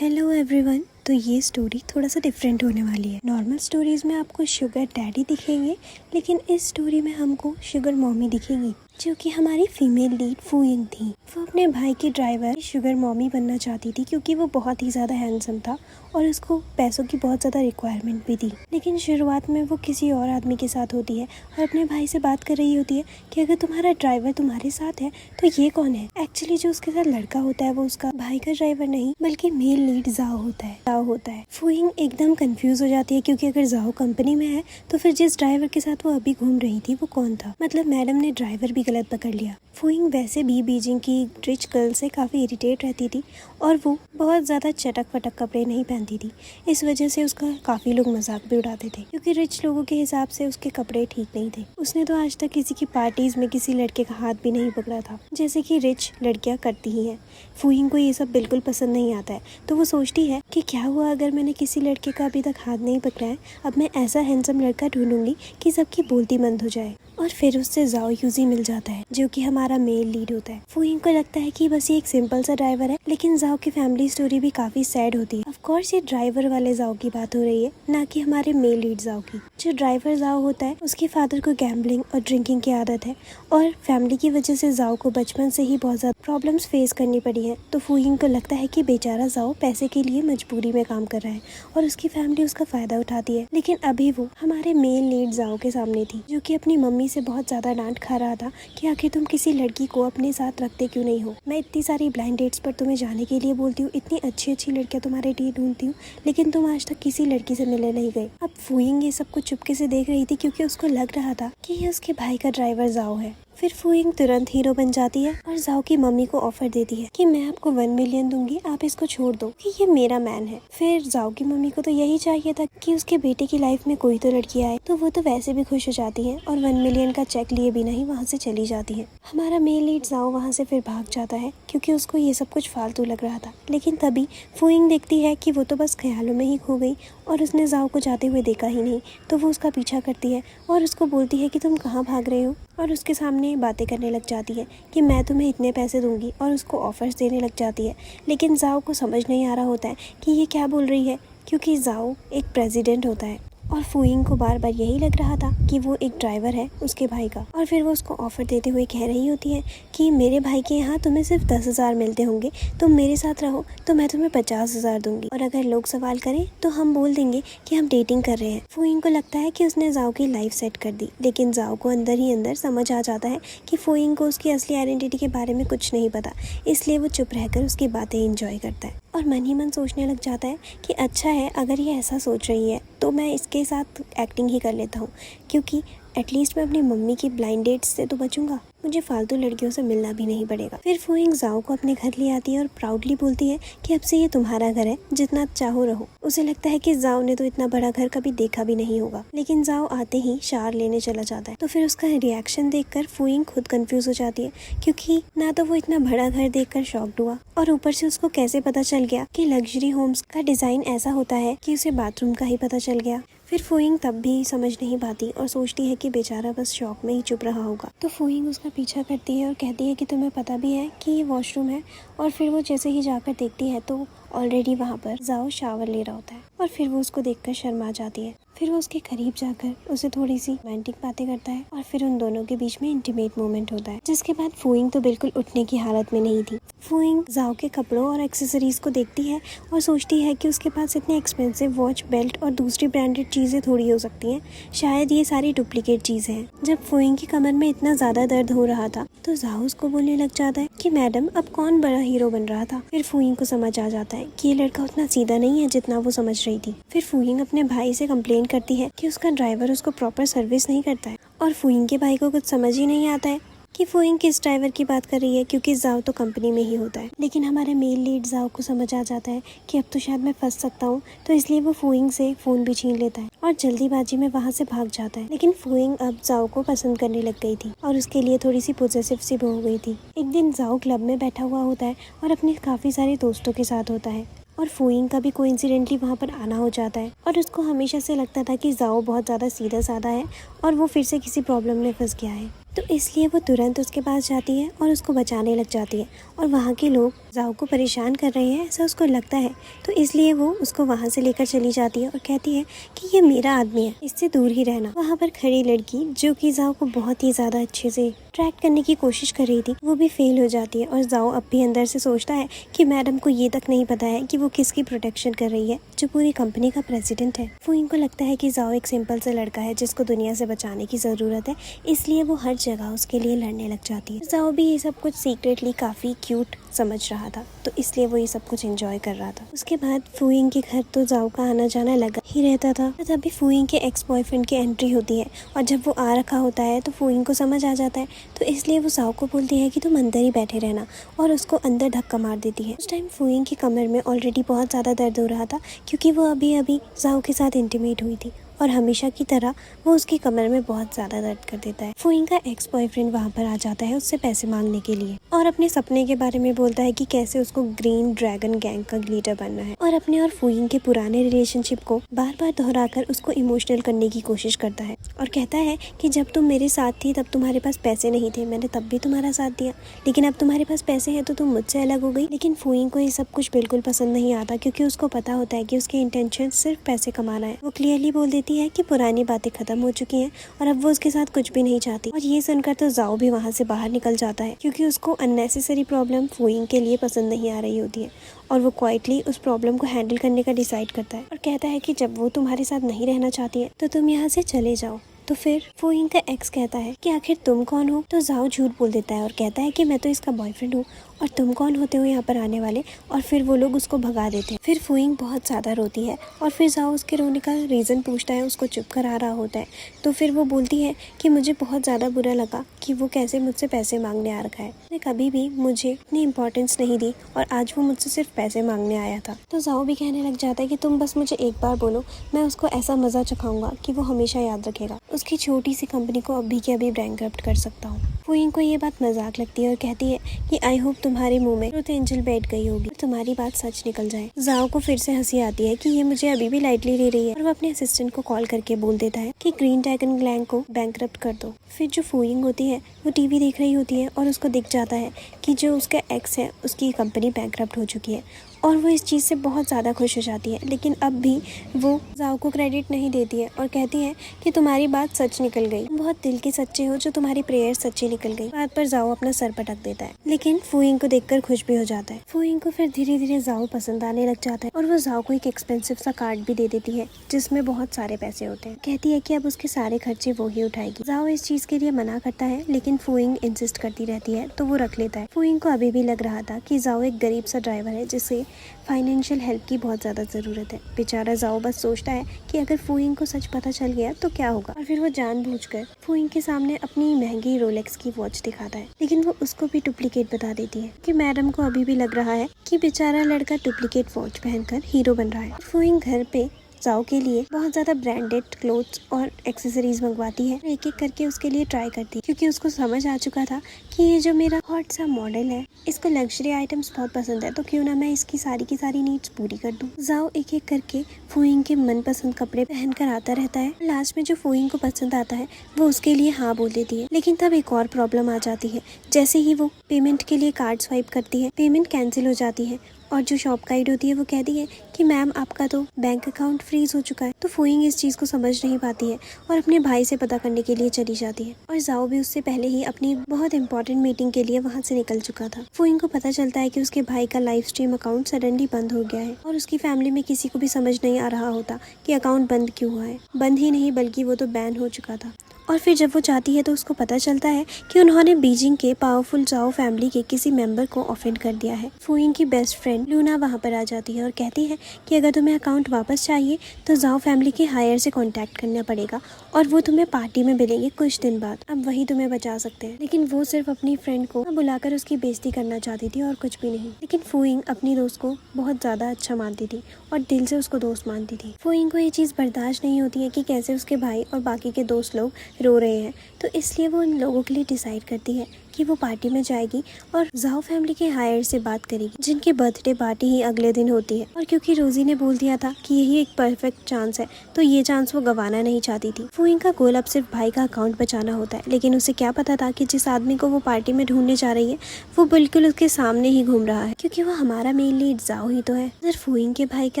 Hello everyone. तो ये story थोड़ा सा डिफरेंट होने वाली है। नॉर्मल स्टोरीज में आपको शुगर डैडी दिखेंगे, लेकिन इस स्टोरी में हमको शुगर मॉमी दिखेंगी, जो कि हमारी फीमेल लीड फूयिंग थी। वो अपने भाई की ड्राइवर शुगर मॉमी बनना चाहती थी क्योंकि वो बहुत ही ज़्यादा हैंडसम था और उसको पैसों की बहुत ज़्यादा रिक्वायरमेंट भी थी। लेकिन शुरुआत में वो किसी और आदमी के साथ होती है और अपने भाई से बात कर रही होती है कि अगर तुम्हारा ड्राइवर तुम्हारे साथ है तो ये कौन है। एक्चुअली जो उसके साथ लड़का होता है वो उसका भाई का ड्राइवर नहीं बल्कि मेल लीड जाओ होता है। फूयिंग एकदम कंफ्यूज हो जाती है क्योंकि अगर जाओ कंपनी में है तो फिर जिस ड्राइवर के साथ वो अभी घूम रही थी वो कौन था। मतलब मैडम ने ड्राइवर भी गलत पकड़ लिया। फूयिंग वैसे भी बीजिंग की रिच गर्ल से काफ़ी इरिटेट रहती थी और वो बहुत ज़्यादा चटक पटक कपड़े नहीं पहनती थी। इस वजह से उसका काफ़ी लोग मजाक भी उड़ाते थे क्योंकि रिच लोगों के हिसाब से उसके कपड़े ठीक नहीं थे। उसने तो आज तक किसी की पार्टीज में किसी लड़के का हाथ भी नहीं पकड़ा था, जैसे कि रिच लड़कियां करती ही हैं। फूयिंग को ये सब बिल्कुल पसंद नहीं आता है, तो वो सोचती है कि क्या हुआ अगर मैंने किसी लड़के का अभी तक हाथ नहीं पकड़ा है। अब मैं ऐसा हैंडसम लड़का ढूंढूंगी कि सबकी बोलती बंद हो जाए। और फिर उससे जाओ यूजी मिल जाता है जो कि हमारा मेल लीड होता है। फूयिंग को लगता है कि बस ये एक सिंपल सा ड्राइवर है, लेकिन जाओ की फैमिली स्टोरी भी काफी सैड होती है। ऑफ कोर्स ये ड्राइवर वाले जाओ की बात हो रही है, ना कि हमारे मेल लीड जाओ की। जो ड्राइवर जाओ होता है उसके फादर को गैम्बलिंग और ड्रिंकिंग की आदत है और फैमिली की वजह से जाओ को बचपन से ही बहुत ज्यादा प्रॉब्लम्स फेस करनी पड़ी है। तो फूयिंग को लगता है कि बेचारा जाओ पैसे के लिए मजबूरी में काम कर रहा है और उसकी फैमिली उसका फायदा उठाती है। लेकिन अभी वो हमारे मेल लीड जाओ के सामने थी, जो कि अपनी मम्मी से बहुत ज्यादा डांट खा रहा था कि आखिर तुम किसी लड़की को अपने साथ रखते क्यों नहीं हो। मैं इतनी सारी ब्लाइंड डेट्स पर तुम्हें जाने के लिए बोलती हूँ, इतनी अच्छी अच्छी लड़कियां तुम्हारे लिए ढूंढती हूँ, लेकिन तुम आज तक किसी लड़की से मिलने नहीं गए। अब फूयिंग ये सब कुछ चुपके से देख रही थी क्योंकि उसको लग रहा था कि ये उसके भाई का ड्राइवर जाओ है। फिर फूयिंग तुरंत हीरो बन जाती है और जाओ की मम्मी को ऑफर देती है कि मैं आपको 1 मिलियन दूंगी, आप इसको छोड़ दो कि ये मेरा मैन है। फिर जाओ की मम्मी को तो यही चाहिए था कि उसके बेटे की लाइफ में कोई तो लड़की आए, तो वो तो वैसे भी खुश हो जाती है और 1 मिलियन का चेक लिए बिना ही वहाँ से चली जाती है। हमारा मेल लीड जाओ वहाँ से फिर भाग जाता है क्योंकि उसको ये सब कुछ फालतू लग रहा था। लेकिन तभी फूयिंग देखती है कि वो तो बस ख्यालों में ही खो गई और उसने जाओ को जाते हुए देखा ही नहीं। तो वो उसका पीछा करती है और उसको बोलती है कि तुम कहाँ भाग रहे हो, और उसके सामने बातें करने लग जाती है कि मैं तुम्हें इतने पैसे दूंगी और उसको ऑफर्स देने लग जाती है। लेकिन जाओ को समझ नहीं आ रहा होता है कि ये क्या बोल रही है, क्योंकि जाओ एक प्रेसिडेंट होता है और फूयिंग को बार बार यही लग रहा था कि वो एक ड्राइवर है उसके भाई का। और फिर वो उसको ऑफर देते हुए कह रही होती है कि मेरे भाई के यहाँ तुम्हें सिर्फ 10,000 मिलते होंगे, तुम मेरे साथ रहो तो मैं तुम्हें 50,000 दूंगी, और अगर लोग सवाल करें तो हम बोल देंगे कि हम डेटिंग कर रहे हैं। फूयिंग को लगता है कि उसने जाओ की लाइफ सेट कर दी, लेकिन जाओ को अंदर ही अंदर समझ आ जाता है कि फूयिंग को उसकी असली आइडेंटिटी के बारे में कुछ नहीं पता, इसलिए वो चुप रहकर उसकी बातें एंजॉय करता है और मन ही मन सोचने लग जाता है कि अच्छा है अगर ये ऐसा सोच रही है तो मैं इसके साथ एक्टिंग ही कर लेता हूँ, क्योंकि एटलीस्ट मैं अपनी मम्मी की ब्लाइंड डेट्स से तो बचूंगा, मुझे फालतू लड़कियों से मिलना भी नहीं पड़ेगा। फिर फूयिंग जाओ को अपने घर ले आती है और प्राउडली बोलती है कि अब से ये तुम्हारा घर है, जितना चाहो रहो। उसे लगता है कि जाओ ने तो इतना बड़ा घर कभी देखा भी नहीं होगा, लेकिन जाओ आते ही शार लेने चला जाता है। तो फिर उसका रिएक्शन देखकर फूयिंग खुद कंफ्यूज हो जाती है, क्योंकि ना तो वो इतना बड़ा घर देखकर शॉक्ड हुआ और ऊपर से उसको कैसे पता चल गया कि लग्जरी होम्स का डिजाइन ऐसा होता है कि उसे बाथरूम का ही पता चल गया। फिर फूयिंग तब भी समझ नहीं पाती और सोचती है कि बेचारा बस शॉक में ही चुप रहा होगा। तो फूयिंग उसका पीछा करती है और कहती है कि तुम्हें पता भी है कि ये वॉशरूम है, और फिर वो जैसे ही जाकर देखती है तो ऑलरेडी वहाँ पर जाओ शावर ले रहा होता है और फिर वो उसको देखकर शर्मा जाती है। फिर वो उसके करीब जाकर उसे थोड़ी सी रोमांटिक बातें करता है और फिर उन दोनों के बीच में इंटीमेट मोमेंट होता है, जिसके बाद फूयिंग तो बिल्कुल उठने की हालत में नहीं थी। फूयिंग जाओ के कपड़ों और एक्सेसरीज को देखती है और सोचती है कि उसके पास इतने एक्सपेंसिव वॉच, बेल्ट और दूसरी ब्रांडेड चीजें थोड़ी हो सकती हैं, शायद ये सारी डुप्लीकेट चीजें हैं। जब फूयिंग की कमर में इतना ज्यादा दर्द हो रहा था तो जाओ उसको बोलने लग जाता है कि मैडम अब कौन बड़ा हीरो बन रहा था। फिर फूयिंग को समझ आ जाता है कि ये लड़का उतना सीधा नहीं है जितना वो समझ रही थी। फिर फूयिंग अपने भाई से कंप्लेन करती है कि उसका ड्राइवर उसको प्रॉपर सर्विस नहीं करता है, और फूयिंग के भाई को कुछ समझ ही नहीं आता है कि फूयिंग किस ड्राइवर की बात कर रही है, क्योंकि जाओ तो कंपनी में ही होता है। लेकिन हमारे मेल लीड जाओ को समझ आ जाता है कि अब तो शायद मैं फंस सकता हूँ, तो इसलिए वो फूयिंग से फोन भी छीन लेता है और जल्दीबाजी में वहाँ से भाग जाता है। लेकिन फूयिंग अब जाओ को पसंद करने लग गई थी और उसके लिए थोड़ी सी पॉसेसिव सी हो गई थी। एक दिन जाओ क्लब में बैठा हुआ होता है और अपने काफी सारे दोस्तों के साथ होता है, और फूयिंग का भी कोइंसिडेंटली वहाँ पर आना हो जाता है और उसको हमेशा से लगता था कि जाओ बहुत ज़्यादा सीधा साधा है और वो फिर से किसी प्रॉब्लम में फंस गया है। तो इसलिए वो तुरंत उसके पास जाती है और उसको बचाने लग जाती है। और वहाँ के लोग जाओ को परेशान कर रहे हैं ऐसा उसको लगता है, तो इसलिए वो उसको वहाँ से लेकर चली जाती है और कहती है कि ये मेरा आदमी है, इससे दूर ही रहना। वहाँ पर खड़ी लड़की जो कि जाओ को बहुत ही ज़्यादा अच्छे से ट्रैक करने की कोशिश कर रही थी, वो भी फेल हो जाती है। और जाओ अब भी अंदर से सोचता है कि मैडम को ये तक नहीं पता है कि वो किसकी प्रोटेक्शन कर रही है, जो पूरी कंपनी का प्रेसिडेंट है। फुइंग को लगता है कि जाओ एक सिंपल सा लड़का है जिसको दुनिया से बचाने की ज़रूरत है, इसलिए वो हर जगह उसके लिए लड़ने लग जाती है। जाओ भी ये सब कुछ सीक्रेटली काफ़ी क्यूट समझ रहा था, तो इसलिए वो ये सब कुछ एंजॉय कर रहा था। उसके बाद फुइंग के घर तो जाओ का आना जाना लगा ही रहता था। तभी फुइंग के एक्स बॉयफ्रेंड की एंट्री होती है और जब वो आ रखा होता है तो फुइंग को समझ आ जाता है, तो इसलिए वो जाओ को बोलती है कि तुम अंदर ही बैठे रहना, और उसको अंदर धक्का मार देती है। उस टाइम फुइंग की कमर में ऑलरेडी बहुत ज़्यादा दर्द हो रहा था, क्योंकि वो अभी अभी जाओ के साथ इंटीमेट हुई थी और हमेशा की तरह वो उसकी कमर में बहुत ज़्यादा दर्द कर देता है। फुइंग का एक्स बॉयफ्रेंड वहाँ पर आ जाता है उससे पैसे मांगने के लिए और अपने सपने के बारे में बोलता है कि कैसे उसको ग्रीन ड्रैगन गैंग का लीडर बनना है, और अपने और फुइंग के पुराने रिलेशनशिप को बार बार दोहराकर उसको इमोशनल करने की कोशिश करता है और कहता है कि जब तुम मेरे साथ थी तब तुम्हारे पास पैसे नहीं थे, मैंने तब भी तुम्हारा साथ दिया, लेकिन अब तुम्हारे पास पैसे हैं तो तुम मुझसे अलग हो गई। लेकिन फुइंग को ये सब कुछ बिल्कुल पसंद नहीं आता, क्योंकि उसको पता होता है कि उसके इंटेंशन सिर्फ पैसे कमाना है। वो क्लियरली बोल देती है कि पुरानी बातें खत्म हो चुकी हैं और अब वो उसके साथ कुछ भी नहीं चाहती। और ये सुनकर तो जाओ भी वहाँ से बाहर निकल जाता है, क्योंकि उसको अननेसेसरी प्रॉब्लम फुइंग के लिए पसंद नहीं आ रही होती है, और वो क्वाइटली उस प्रॉब्लम को हैंडल करने का डिसाइड करता है और कहता है कि जब वो तुम्हारे साथ नहीं रहना चाहती है तो तुम यहाँ से चले जाओ। तो फिर फुइंग का एक्स कहता है कि आखिर तुम कौन हो, तो जाओ झूठ बोल देता है और कहता है कि मैं तो इसका बॉयफ्रेंड हूँ और तुम कौन होते हो यहाँ पर आने वाले, और फिर वो लोग उसको भगा देते हैं। फिर फुइंग बहुत ज़्यादा रोती है और फिर जाओ उसके रोने का रीज़न पूछता है, उसको चुप करा रहा होता है। तो फिर वो बोलती है कि मुझे बहुत ज़्यादा बुरा लगा कि वो कैसे मुझसे पैसे मांगने आ रखा है, उसने कभी भी मुझे इतनी इंपॉर्टेंस नहीं दी और आज वो मुझसे सिर्फ पैसे मांगने आया था। तो जाओ भी कहने लग जाता है कि तुम बस मुझे एक बार बोलो, मैं उसको ऐसा मज़ा चखाऊंगा कि वो हमेशा याद रखेगा। उसकी छोटी सी कंपनी को अभी के अभी बैंकरप्ट कर सकता हूँ। फुइंग को ये बात मजाक लगती है और कहती है कि आई होप तुम्हारे मुंह में ट्रूथ एंजल बैठ गई होगी और तुम्हारी बात सच निकल जाए। जाओ को फिर से हंसी आती है कि ये मुझे अभी भी लाइटली ले रही है, और वो अपने असिस्टेंट को कॉल करके बोल देता है कि ग्रीन ड्रैगन गैंग को बैंकरप्ट कर दो। फिर जो फुइंग होती है वो टीवी देख रही होती है और उसको दिख जाता है कि जो उसका एक्स है उसकी कंपनी बैंकरप्ट हो चुकी है, और वो इस चीज़ से बहुत ज़्यादा खुश हो जाती है। लेकिन अब भी वो जाओ को क्रेडिट नहीं देती है और कहती है कि तुम्हारी बात सच निकल गई, तुम बहुत दिल के सच्चे हो जो तुम्हारी प्रेयर सच्ची निकल गई। बात पर जाओ अपना सर पटक देता है, लेकिन फुइंग को देखकर खुश भी हो जाता है। फुइंग को फिर धीरे धीरे जाओ पसंद आने लग जाता है और वो जाओ को एक एक्सपेंसिव सा कार्ड भी दे देती है जिसमें बहुत सारे पैसे होते हैं। कहती है कि अब उसके सारे खर्चे वो ही उठाएगी। जाओ इस चीज के लिए मना करता है, लेकिन फुइंग इंसिस्ट करती रहती है तो वो रख लेता है। फुइंग को अभी भी लग रहा था कि जाओ एक गरीब सा ड्राइवर है जिसे फाइनेंशियल हेल्प की बहुत ज़्यादा ज़रूरत है। बेचारा जाओ बस सोचता है कि अगर फुइंग को सच पता चल गया तो क्या होगा, और फिर वो जानबूझकर फुइंग के सामने अपनी महंगी रोलेक्स की वॉच दिखाता है, लेकिन वो उसको भी डुप्लीकेट बता देती है कि मैडम को अभी भी लग रहा है कि बेचारा लड़का डुप्लीकेट वॉच पहनकर हीरो बन रहा है। फुइंग घर पे जाओ के लिए बहुत ज़्यादा ब्रांडेड क्लोथ्स और एक्सेसरीज मंगवाती है, एक एक करके उसके लिए ट्राई करती है, क्योंकि उसको समझ आ चुका था कि ये जो मेरा हॉट सा मॉडल है इसको लग्जरी आइटम्स बहुत पसंद है, तो क्यों ना मैं इसकी सारी की सारी नीड्स पूरी कर दूं। जाओ एक एक करके फुइंग के मनपसंद कपड़े पहनकर आता रहता है। लास्ट में जो फुइंग को पसंद आता है वो उसके लिए हाँ बोल देती है, लेकिन तब एक और प्रॉब्लम आ जाती है। जैसे ही वो पेमेंट के लिए कार्ड स्वाइप करती है, पेमेंट कैंसिल हो जाती है और जो शॉप गाइड होती है वो कहती है कि मैम आपका तो बैंक अकाउंट फ्रीज हो चुका है। तो फुइंग इस चीज़ को समझ नहीं पाती है और अपने भाई से पता करने के लिए चली जाती है, और जाओ भी उससे पहले ही अपनी बहुत इंपॉर्टेंट मीटिंग के लिए वहाँ से निकल चुका था। फुइंग को पता चलता है कि उसके भाई का लाइव स्ट्रीम अकाउंट सडनली बंद हो गया है, और उसकी फैमिली में किसी को भी समझ नहीं आ रहा होता कि अकाउंट बंद क्यों हुआ है। बंद ही नहीं बल्कि वो तो बैन हो चुका था। और फिर जब वो जाती है तो उसको पता चलता है कि उन्होंने बीजिंग के पावरफुल जाओ फैमिली के किसी मेंबर को ऑफेंड कर दिया है। फुइंग की बेस्ट फ्रेंड लूना वहाँ पर आ जाती है और कहती है कि अगर तुम्हें अकाउंट वापस चाहिए तो जाओ फैमिली के हायर से कांटेक्ट करना पड़ेगा और वो तुम्हें पार्टी में मिलेंगे कुछ दिन बाद, अब वही तुम्हें बचा सकते हैं। लेकिन वो सिर्फ अपनी फ्रेंड को बुलाकर उसकी बेइज्जती करना चाहती थी और कुछ भी नहीं। लेकिन फुइंग अपनी दोस्त को बहुत ज़्यादा अच्छा मानती थी और दिल से उसको दोस्त मानती थी। फुइंग को ये चीज़ बर्दाश्त नहीं होती है कि कैसे उसके भाई और बाकी के दोस्त लोग रो रहे हैं, तो इसलिए वो उन लोगों के लिए डिसाइड करती है कि वो पार्टी में जाएगी और जाओ फैमिली के हायर से बात करेगी, जिनकी बर्थडे पार्टी ही अगले दिन होती है। और क्योंकि रोजी ने बोल दिया था कि यही एक परफेक्ट चांस है, तो ये चांस वो गंवाना नहीं चाहती थी। फूइंग का गोल अब सिर्फ भाई का अकाउंट बचाना होता है, लेकिन उसे क्या पता था कि जिस आदमी को वो पार्टी में ढूंढने जा रही है वो बिल्कुल उसके सामने ही घूम रहा है, क्योंकि वो हमारा मेन लीड जाओ ही तो है। इधर फूइंग के भाई के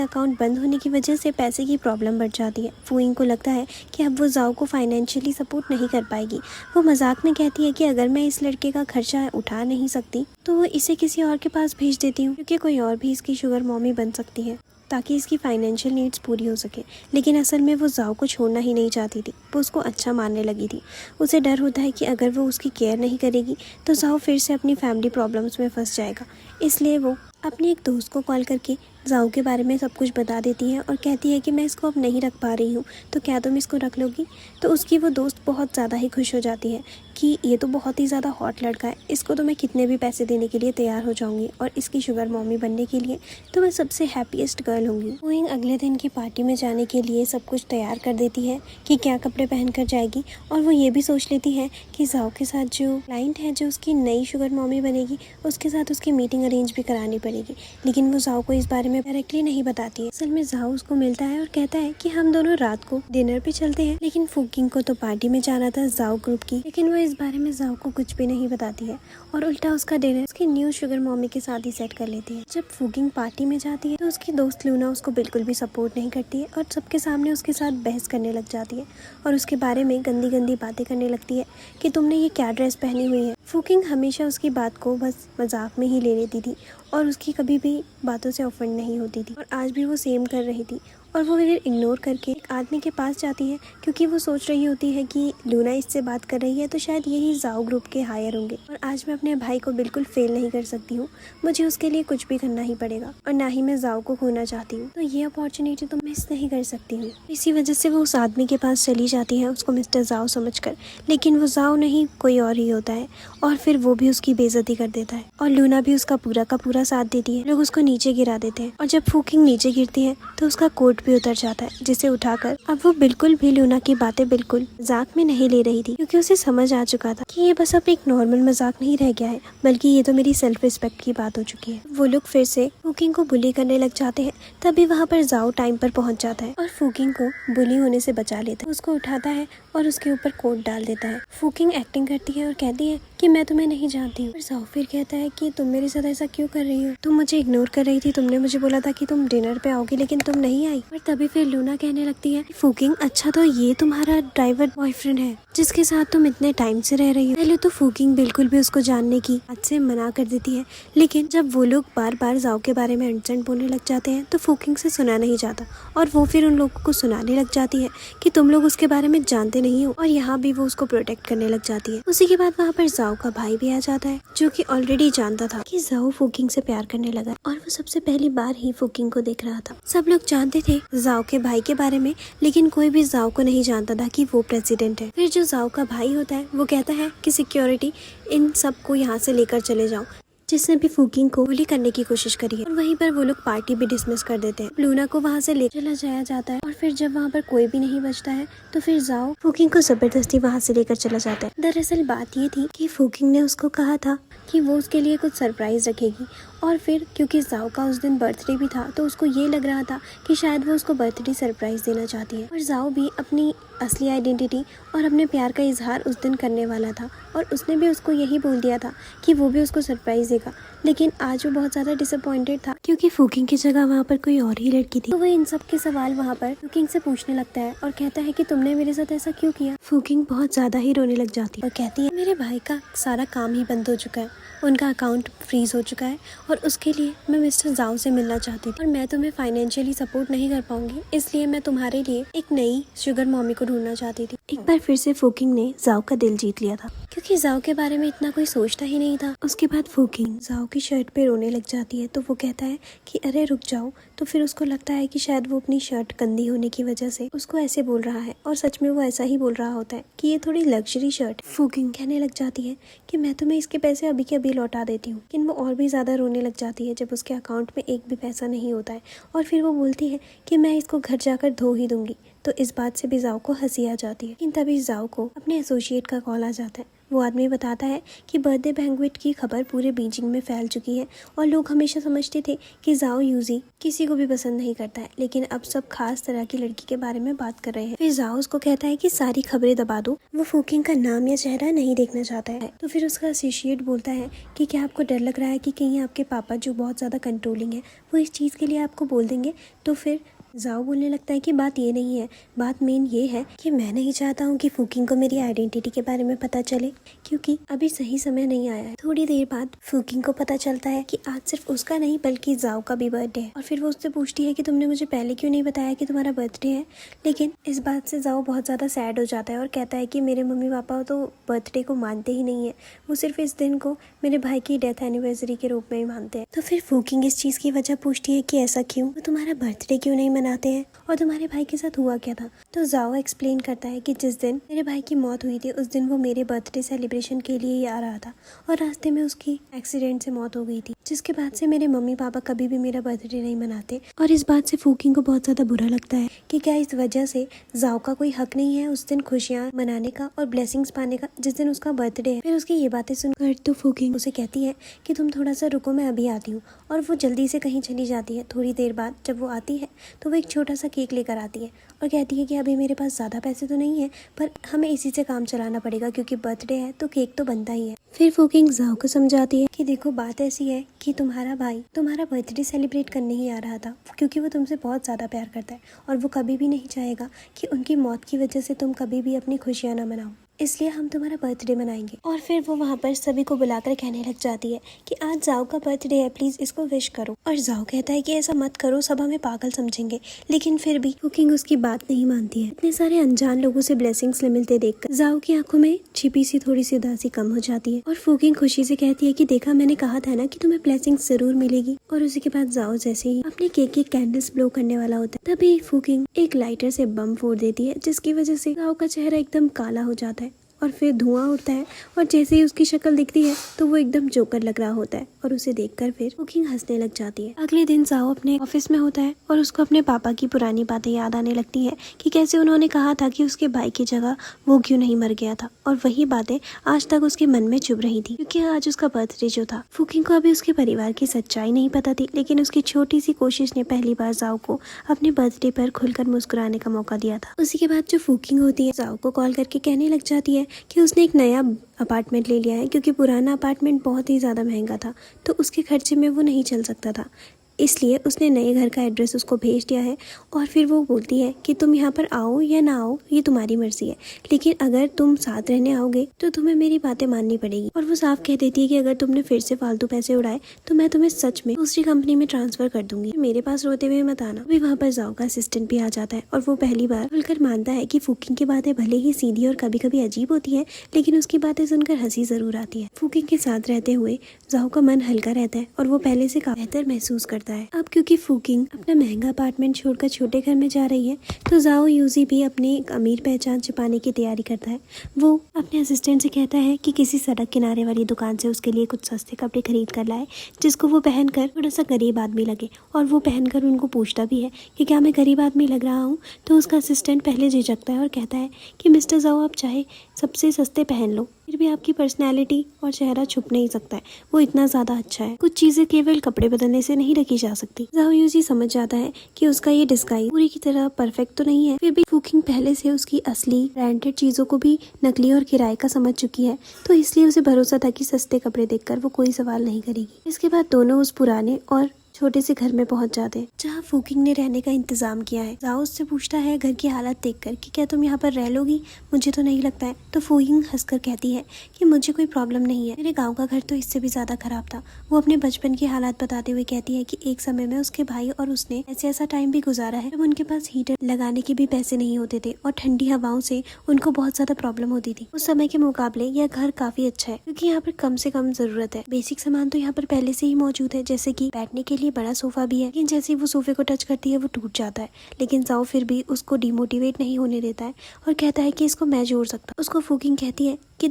अकाउंट बंद होने की वजह से पैसे की प्रॉब्लम बढ़ जाती है। फूइंग को लगता है कि अब वो जाओ को फाइनेंशियली सपोर्ट नहीं कर पाएगी। वो मजाक में कहती है कि अगर मैं इस लड़के का खर्चा उठा नहीं सकती तो इसे किसी और के पास भेज देती हूँ, क्योंकि कोई और भी इसकी शुगर मॉमी बन सकती है ताकि इसकी फाइनेंशियल नीड्स पूरी हो सके। लेकिन असल में वो जाओ को छोड़ना ही नहीं चाहती थी, वो उसको अच्छा मानने लगी थी। उसे डर होता है कि अगर वो उसकी केयर नहीं करेगी तो जाओ फिर से अपनी फैमिली प्रॉब्लम्स में फंस जाएगा। इसलिए वो अपने एक दोस्त को कॉल करके जाओ के बारे में सब कुछ बता देती है और कहती है कि मैं इसको अब नहीं रख पा रही हूँ, तो क्या तुम इसको रख लोगी। तो उसकी वो दोस्त बहुत ज़्यादा ही खुश हो जाती है कि ये तो बहुत ही ज़्यादा हॉट लड़का है, इसको तो मैं कितने भी पैसे देने के लिए तैयार हो जाऊंगी, और इसकी शुगर मॉमी बनने के लिए तो मैं सबसे हैप्पीएस्ट गर्ल होंगी। फूइंग अगले दिन की पार्टी में जाने के लिए सब कुछ तैयार कर देती है कि क्या कपड़े पहन कर जाएगी, और वो ये भी सोच लेती है कि जाओ के साथ जो क्लाइंट है, जो उसकी नई शुगर मॉमी बनेगी, उसके साथ उसकी मीटिंग अरेंज भी करानी पड़ेगी। लेकिन वो जाओ को इस बारे में डायरेक्टली नहीं बताती है। असल में जाओ उसको मिलता है और कहता है कि हम दोनों रात को डिनर पे चलते हैं, लेकिन फूकिंग को तो पार्टी में जाना था जाओ ग्रुप की, लेकिन वो इस बारे में जाओ को कुछ भी नहीं बताती है और उल्टा उसका डिनर उसकी न्यू शुगर मॉमी के साथ ही सेट कर लेती है। जब फूकिंग पार्टी में जाती है तो उसकी दोस्त लूना उसको बिल्कुल भी सपोर्ट नहीं करती है और सबके सामने उसके साथ बहस करने लग जाती है और उसके बारे में गंदी गंदी बातें करने लगती है कि तुमने ये क्या ड्रेस पहनी हुई है। फूकिंग हमेशा उसकी बात को बस मजाक में ही ले लेती थी और उसकी कभी भी बातों से ऑफेंड नहीं होती थी, और आज भी वो सेम कर रही थी। और वो इधर इग्नोर करके एक आदमी के पास जाती है, क्योंकि वो सोच रही होती है कि लूना इससे बात कर रही है तो शायद यही जाओ ग्रुप के हायर होंगे, और आज मैं अपने भाई को बिल्कुल फेल नहीं कर सकती हूँ, मुझे उसके लिए कुछ भी करना ही पड़ेगा, और ना ही मैं जाओ को खोना चाहती हूँ, तो ये अपॉर्चुनिटी तो मिस नहीं कर सकती हूँ। इसी वजह से वो उस आदमी के पास चली जाती है, उसको मिस्टर जाओ समझकर, लेकिन वो जाओ नहीं कोई और ही होता है, और फिर वो भी उसकी बेइज्जती कर देता है और लूना भी उसका पूरा का पूरा साथ देती है। लोग उसको नीचे गिरा देते हैं और जब फूकिंग नीचे गिरती है तो उसका कोट भी उतर जाता है, जिसे उठाकर अब वो बिल्कुल भी लूना की बातें बिल्कुल मजाक में नहीं ले रही थी, क्योंकि उसे समझ आ चुका था कि ये बस अब एक नॉर्मल मजाक नहीं रह गया है, बल्कि ये तो मेरी सेल्फ रिस्पेक्ट की बात हो चुकी है। वो लोग फिर से फूकिंग को बुली करने लग जाते हैं, तभी वहाँ पर जाओ टाइम पर पहुँच जाता है और फूकिंग को बुली होने से बचा लेता है। उसको उठाता है और उसके ऊपर कोट डाल देता है। फूकिंग एक्टिंग करती है और कहती है कि मैं तुम्हें नहीं जानती हूँ। जाओ फिर कहता है कि तुम मेरे साथ ऐसा क्यों कर रही हो, तुम मुझे इग्नोर कर रही थी, तुमने मुझे बोला था कि तुम डिनर पे आओगी लेकिन तुम नहीं आई। और तभी फिर लूना कहने लगती है फूकिंग अच्छा तो ये तुम्हारा ड्राइवर बॉयफ्रेंड है जिसके साथ तुम इतने टाइम से रह रही हो। पहले तो फूकिंग बिल्कुल भी उसको जानने की हद से मना कर देती है, लेकिन जब वो लोग बार बार जाओ के बारे में इंसेंट बोलने लग जाते हैं तो फूकिंग से सुना नहीं जाता और वो फिर उन लोगों को सुनाने लग जाती है कि तुम लोग उसके बारे में जानते नहीं हो, और यहाँ भी वो उसको प्रोटेक्ट करने लग जाती है। उसी के बाद वहाँ पर जाओ का भाई भी आ जाता है, जो कि ऑलरेडी जानता था कि जाओ फूकिंग से प्यार करने लगा और वो सबसे पहली बार ही फूकिंग को देख रहा था। सब लोग जानते थे जाओ के भाई के बारे में, लेकिन कोई भी जाओ को नहीं जानता था कि वो प्रेसिडेंट है। फिर जो जाओ का भाई होता है वो कहता है कि सिक्योरिटी इन सबको यहाँ से लेकर चले जाओ, जिसने भी फूकिंग को बुली करने की कोशिश करी है, और वहीं पर वो लोग पार्टी भी डिसमिस कर देते हैं। लूना को वहाँ से ले चला जाया जाता है और फिर जब वहाँ पर कोई भी नहीं बचता है तो फिर जाओ फूकिंग को जबरदस्ती वहाँ से लेकर चला जाता है। दरअसल बात ये थी कि फूकिंग ने उसको कहा था कि वो उसके लिए कुछ सरप्राइज रखेगी, और फिर क्योंकि जाओ का उस दिन बर्थडे भी था तो उसको ये लग रहा था कि शायद वो उसको बर्थडे सरप्राइज देना चाहती है, और जाओ भी अपनी असली आइडेंटिटी और अपने प्यार का इजहार उस दिन करने वाला था, और उसने भी उसको यही बोल दिया था कि वो भी उसको सरप्राइज देगा। लेकिन आज वो बहुत ज़्यादा डिसअपॉइंटेड था क्योंकि फूकिंग की जगह वहाँ पर कोई और ही लड़की थी। तो वो इन सब के सवाल वहाँ पर फूकिंग से पूछने लगता है और कहता है कि तुमने मेरे साथ ऐसा क्यों किया। फूकिंग बहुत ज़्यादा ही रोने लग जाती है और कहती है मेरे भाई का सारा काम ही बंद हो चुका है, उनका अकाउंट फ्रीज हो चुका है, और उसके लिए मैं मिस्टर जाओ से मिलना चाहती थी और मैं तुम्हें फाइनेंशियली सपोर्ट नहीं कर पाऊंगी, इसलिए मैं तुम्हारे लिए एक नई शुगर मॉमी को ढूंढना चाहती थी। एक बार फिर से फूकिंग ने जाओ का दिल जीत लिया था क्योंकि जाओ के बारे में इतना कोई सोचता ही नहीं था। उसके बाद फूकिंग जाओ की शर्ट पे रोने लग जाती है तो वो कहता है कि अरे रुक जाओ, तो फिर उसको लगता है कि शायद वो अपनी शर्ट गंदी होने की वजह से उसको ऐसे बोल रहा है, और सच में वो ऐसा ही बोल रहा होता है कि ये थोड़ी लग्जरी शर्ट। फूकिंग कहने लग जाती है कि मैं तुम्हें इसके पैसे अभी के अभी लौटा देती हूँ, लेकिन वो और भी ज़्यादा रोने लग जाती है जब उसके अकाउंट में एक भी पैसा नहीं होता है, और फिर वो बोलती है कि मैं इसको घर जाकर धो ही दूंगी, तो इस बात से भी जाओ को हंसी आ जाती है। लेकिन तभी जाओ को अपने एसोसिएट का कॉल आ जाता है। वो आदमी बताता है कि बर्थडे बैंक्वेट की खबर पूरे बीजिंग में फैल चुकी है और लोग हमेशा समझते थे कि जाओ यूजी किसी को भी पसंद नहीं करता है, लेकिन अब सब खास तरह की लड़की के बारे में बात कर रहे हैं। फिर जाओ उसको कहता है कि सारी खबरें दबा दो, वो फूकिंग का नाम या चेहरा नहीं देखना चाहता है। तो फिर उसका एसोसिएट बोलता है कि क्या आपको डर लग रहा है कि कहीं आपके पापा जो बहुत ज़्यादा कंट्रोलिंग है वो इस चीज़ के लिए आपको बोल देंगे। तो फिर जाओ बोलने लगता है कि बात ये नहीं है, बात मेन ये है कि मैं नहीं चाहता हूँ कि फूकिंग को मेरी आइडेंटिटी के बारे में पता चले, क्योंकि अभी सही समय नहीं आया है। थोड़ी देर बाद फूकिंग को पता चलता है कि आज सिर्फ उसका नहीं बल्कि जाओ का भी बर्थडे है। और फिर वो उससे पूछती है कि तुमने मुझे पहले क्यों नहीं बताया कि तुम्हारा बर्थडे है। लेकिन इस बात से जाओ बहुत ज़्यादा सैड हो जाता है और कहता है कि मेरे मम्मी पापा तो बर्थडे को मानते ही नहीं है, वो सिर्फ इस दिन को मेरे भाई की डेथ एनिवर्सरी के रूप में ही मानते हैं। तो फिर फूकिंग इस चीज़ की वजह पूछती है कि ऐसा क्यों, वो तुम्हारा बर्थडे क्यों नहीं मनाते हैं और तुम्हारे भाई के साथ हुआ क्या था। तो जाओ एक्सप्लेन करता है कि जिस दिन मेरे भाई की मौत हुई थी उस दिन वो मेरे बर्थडे सेलिब्रेशन के लिए ही आ रहा था और रास्ते में उसकी एक्सीडेंट से मौत हो गई थी, जिसके बाद से मेरे मम्मी पापा कभी भी मेरा बर्थडे नहीं मनाते। और इस बात से फूकिंग को बहुत ज़्यादा बुरा लगता है कि क्या इस वजह से जाओ का कोई हक नहीं है उस दिन खुशियाँ मनाने का और ब्लेसिंग्स पाने का जिस दिन उसका बर्थडे है। फिर उसकी ये बातें सुनकर तो फूकिंग उसे कहती है कि तुम थोड़ा सा रुको, मैं अभी आती हूँ। और वो जल्दी से कहीं चली जाती है। थोड़ी देर बाद जब वो आती है तो वो एक छोटा सा केक लेकर आती है और कहती है कि अभी मेरे पास ज़्यादा पैसे तो नहीं है, पर हमें इसी से काम चलाना पड़ेगा क्योंकि बर्थडे है तो केक तो बनता ही है। फिर फूकिंग जाओ को समझाती है कि देखो बात ऐसी है कि तुम्हारा भाई तुम्हारा बर्थडे सेलिब्रेट करने ही आ रहा था क्योंकि वो तुमसे बहुत ज़्यादा प्यार करता है और वो कभी भी नहीं चाहेगा कि उनकी मौत की वजह से तुम कभी भी अपनी खुशियाँ ना मनाओ, इसलिए हम तुम्हारा बर्थडे मनाएंगे। और फिर वो वहाँ पर सभी को बुलाकर कहने लग जाती है कि आज जाओ का बर्थडे है, प्लीज इसको विश करो। और जाओ कहता है कि ऐसा मत करो, सब हमें पागल समझेंगे। लेकिन फिर भी कुकिंग उसकी बात नहीं मानती है। इतने सारे अनजान लोगों से ब्लेसिंग्स मिलते देखकर जाओ की आंखों में छिपी सी थोड़ी सी उदासी कम हो जाती है और फूकिंग खुशी से कहती है कि देखा मैंने कहा था ना कि तुम्हें ब्लेसिंग्स जरूर मिलेगी। और उसी के बाद जाओ जैसे ही अपने केक के कैंडल्स ब्लो करने वाला होता है तभी फूकिंग एक लाइटर से बम फोड़ देती है, जिसकी वजह से जाओ का चेहरा एकदम काला हो जाता है और फिर धुआं उड़ता है और जैसे ही उसकी शक्ल दिखती है तो वो एकदम जोकर लग रहा होता है और उसे देखकर फिर कुकिंग हंसने लग जाती है। अगले दिन जाओ अपने ऑफिस में होता है और उसको अपने पापा की पुरानी बातें याद आने लगती है कि कैसे उन्होंने कहा था कि उसके भाई की जगह वो क्यों नहीं मर गया था, और वही बातें आज तक उसके मन में चुभ रही थी क्योंकि आज उसका बर्थडे जो था। कुकिंग को अभी उसके परिवार की सच्चाई नहीं पता थी, लेकिन उसकी छोटी सी कोशिश ने पहली बार जाओ को अपने बर्थडे पर खुलकर मुस्कुराने का मौका दिया था। उसी के बाद जो फूकिंग होती है जाओ को कॉल करके कहने लग जाती है कि उसने एक नया अपार्टमेंट ले लिया है क्योंकि पुराना अपार्टमेंट बहुत ही ज़्यादा महंगा था तो उसके खर्चे में वो नहीं चल सकता था, इसलिए उसने नए घर का एड्रेस उसको भेज दिया है। और फिर वो बोलती है कि तुम यहाँ पर आओ या ना आओ ये तुम्हारी मर्जी है, लेकिन अगर तुम साथ रहने आओगे तो तुम्हें मेरी बातें माननी पड़ेगी। और वो साफ कह देती है कि अगर तुमने फिर से फालतू पैसे उड़ाए तो मैं तुम्हें सच में दूसरी कंपनी में ट्रांसफर कर दूंगी, मेरे पास रोते हुए मत आना। अभी वहाँ पर जाओ का असिस्टेंट भी आ जाता है और वो पहली बार खुलकर मानता है कि फूकिंग की बातें भले ही सीधी और कभी कभी अजीब होती है, लेकिन उसकी बातें सुनकर हंसी जरूर आती है। फूकिंग के साथ रहते हुए जाओ का मन हल्का रहता है और वो पहले से काफी बेहतर महसूस करता है। अब क्योंकि फूकिंग अपना महंगा अपार्टमेंट छोड़कर छोटे घर में जा रही है तो जाओ यूजी भी अपनी अमीर पहचान छिपाने की तैयारी करता है। वो अपने असिस्टेंट से कहता है कि किसी सड़क किनारे वाली दुकान से उसके लिए कुछ सस्ते कपड़े खरीद कर लाए जिसको वो पहनकर थोड़ा सा गरीब आदमी लगे। और वो पहनकर उनको पूछता भी है कि क्या मैं गरीब आदमी लग रहा हूँ। तो उसका असिस्टेंट पहले झिझकता है और कहता है कि मिस्टर जाओ आप चाहे सबसे सस्ते पहन लो, फिर भी आपकी पर्सनैलिटी और चेहरा छुप नहीं सकता है, वो इतना ज्यादा अच्छा है। कुछ चीजें केवल कपड़े बदलने से नहीं रखी जा सकती। जाओ यूजी समझ जाता है कि उसका ये डिस्गाइज पूरी की तरह परफेक्ट तो नहीं है, फिर भी फूकिंग पहले से उसकी असली ब्रांडेड चीजों को भी नकली और किराए का समझ चुकी है, तो इसलिए उसे भरोसा था कि सस्ते कपड़े देखकर वो कोई सवाल नहीं करेगी। इसके बाद दोनों उस पुराने और छोटे से घर में पहुंच जाते हैं जहाँ फूकिंग ने रहने का इंतजाम किया है। जाओ उससे पूछता है घर की हालत देखकर कि क्या तुम यहाँ पर रह लोगी, मुझे तो नहीं लगता है। तो फूकिंग हंसकर कहती है कि मुझे कोई प्रॉब्लम नहीं है, मेरे गांव का घर तो इससे भी ज्यादा खराब था। वो अपने बचपन की हालात बताते हुए कहती है कि एक समय में उसके भाई और उसने ऐसा टाइम भी गुजारा है जब उनके पास हीटर लगाने के भी पैसे नहीं होते थे और ठंडी हवाओं से उनको बहुत ज्यादा प्रॉब्लम होती थी। उस समय के मुकाबले यह घर काफी अच्छा है क्योंकि यहाँ पर कम से कम जरूरत है। बेसिक सामान तो यहाँ पर पहले से ही मौजूद है, जैसे कि बैठने के लिए बड़ा सोफा भी है, लेकिन जैसे वो सोफे को टच करती है वो टूट जाता है। लेकिन जाओ फिर भी उसको डिमोटिवेट नहीं होने देता है और कहता है कि इसको मैं जोड़ सकता हूँ। उसको फूकिंग कहती है कि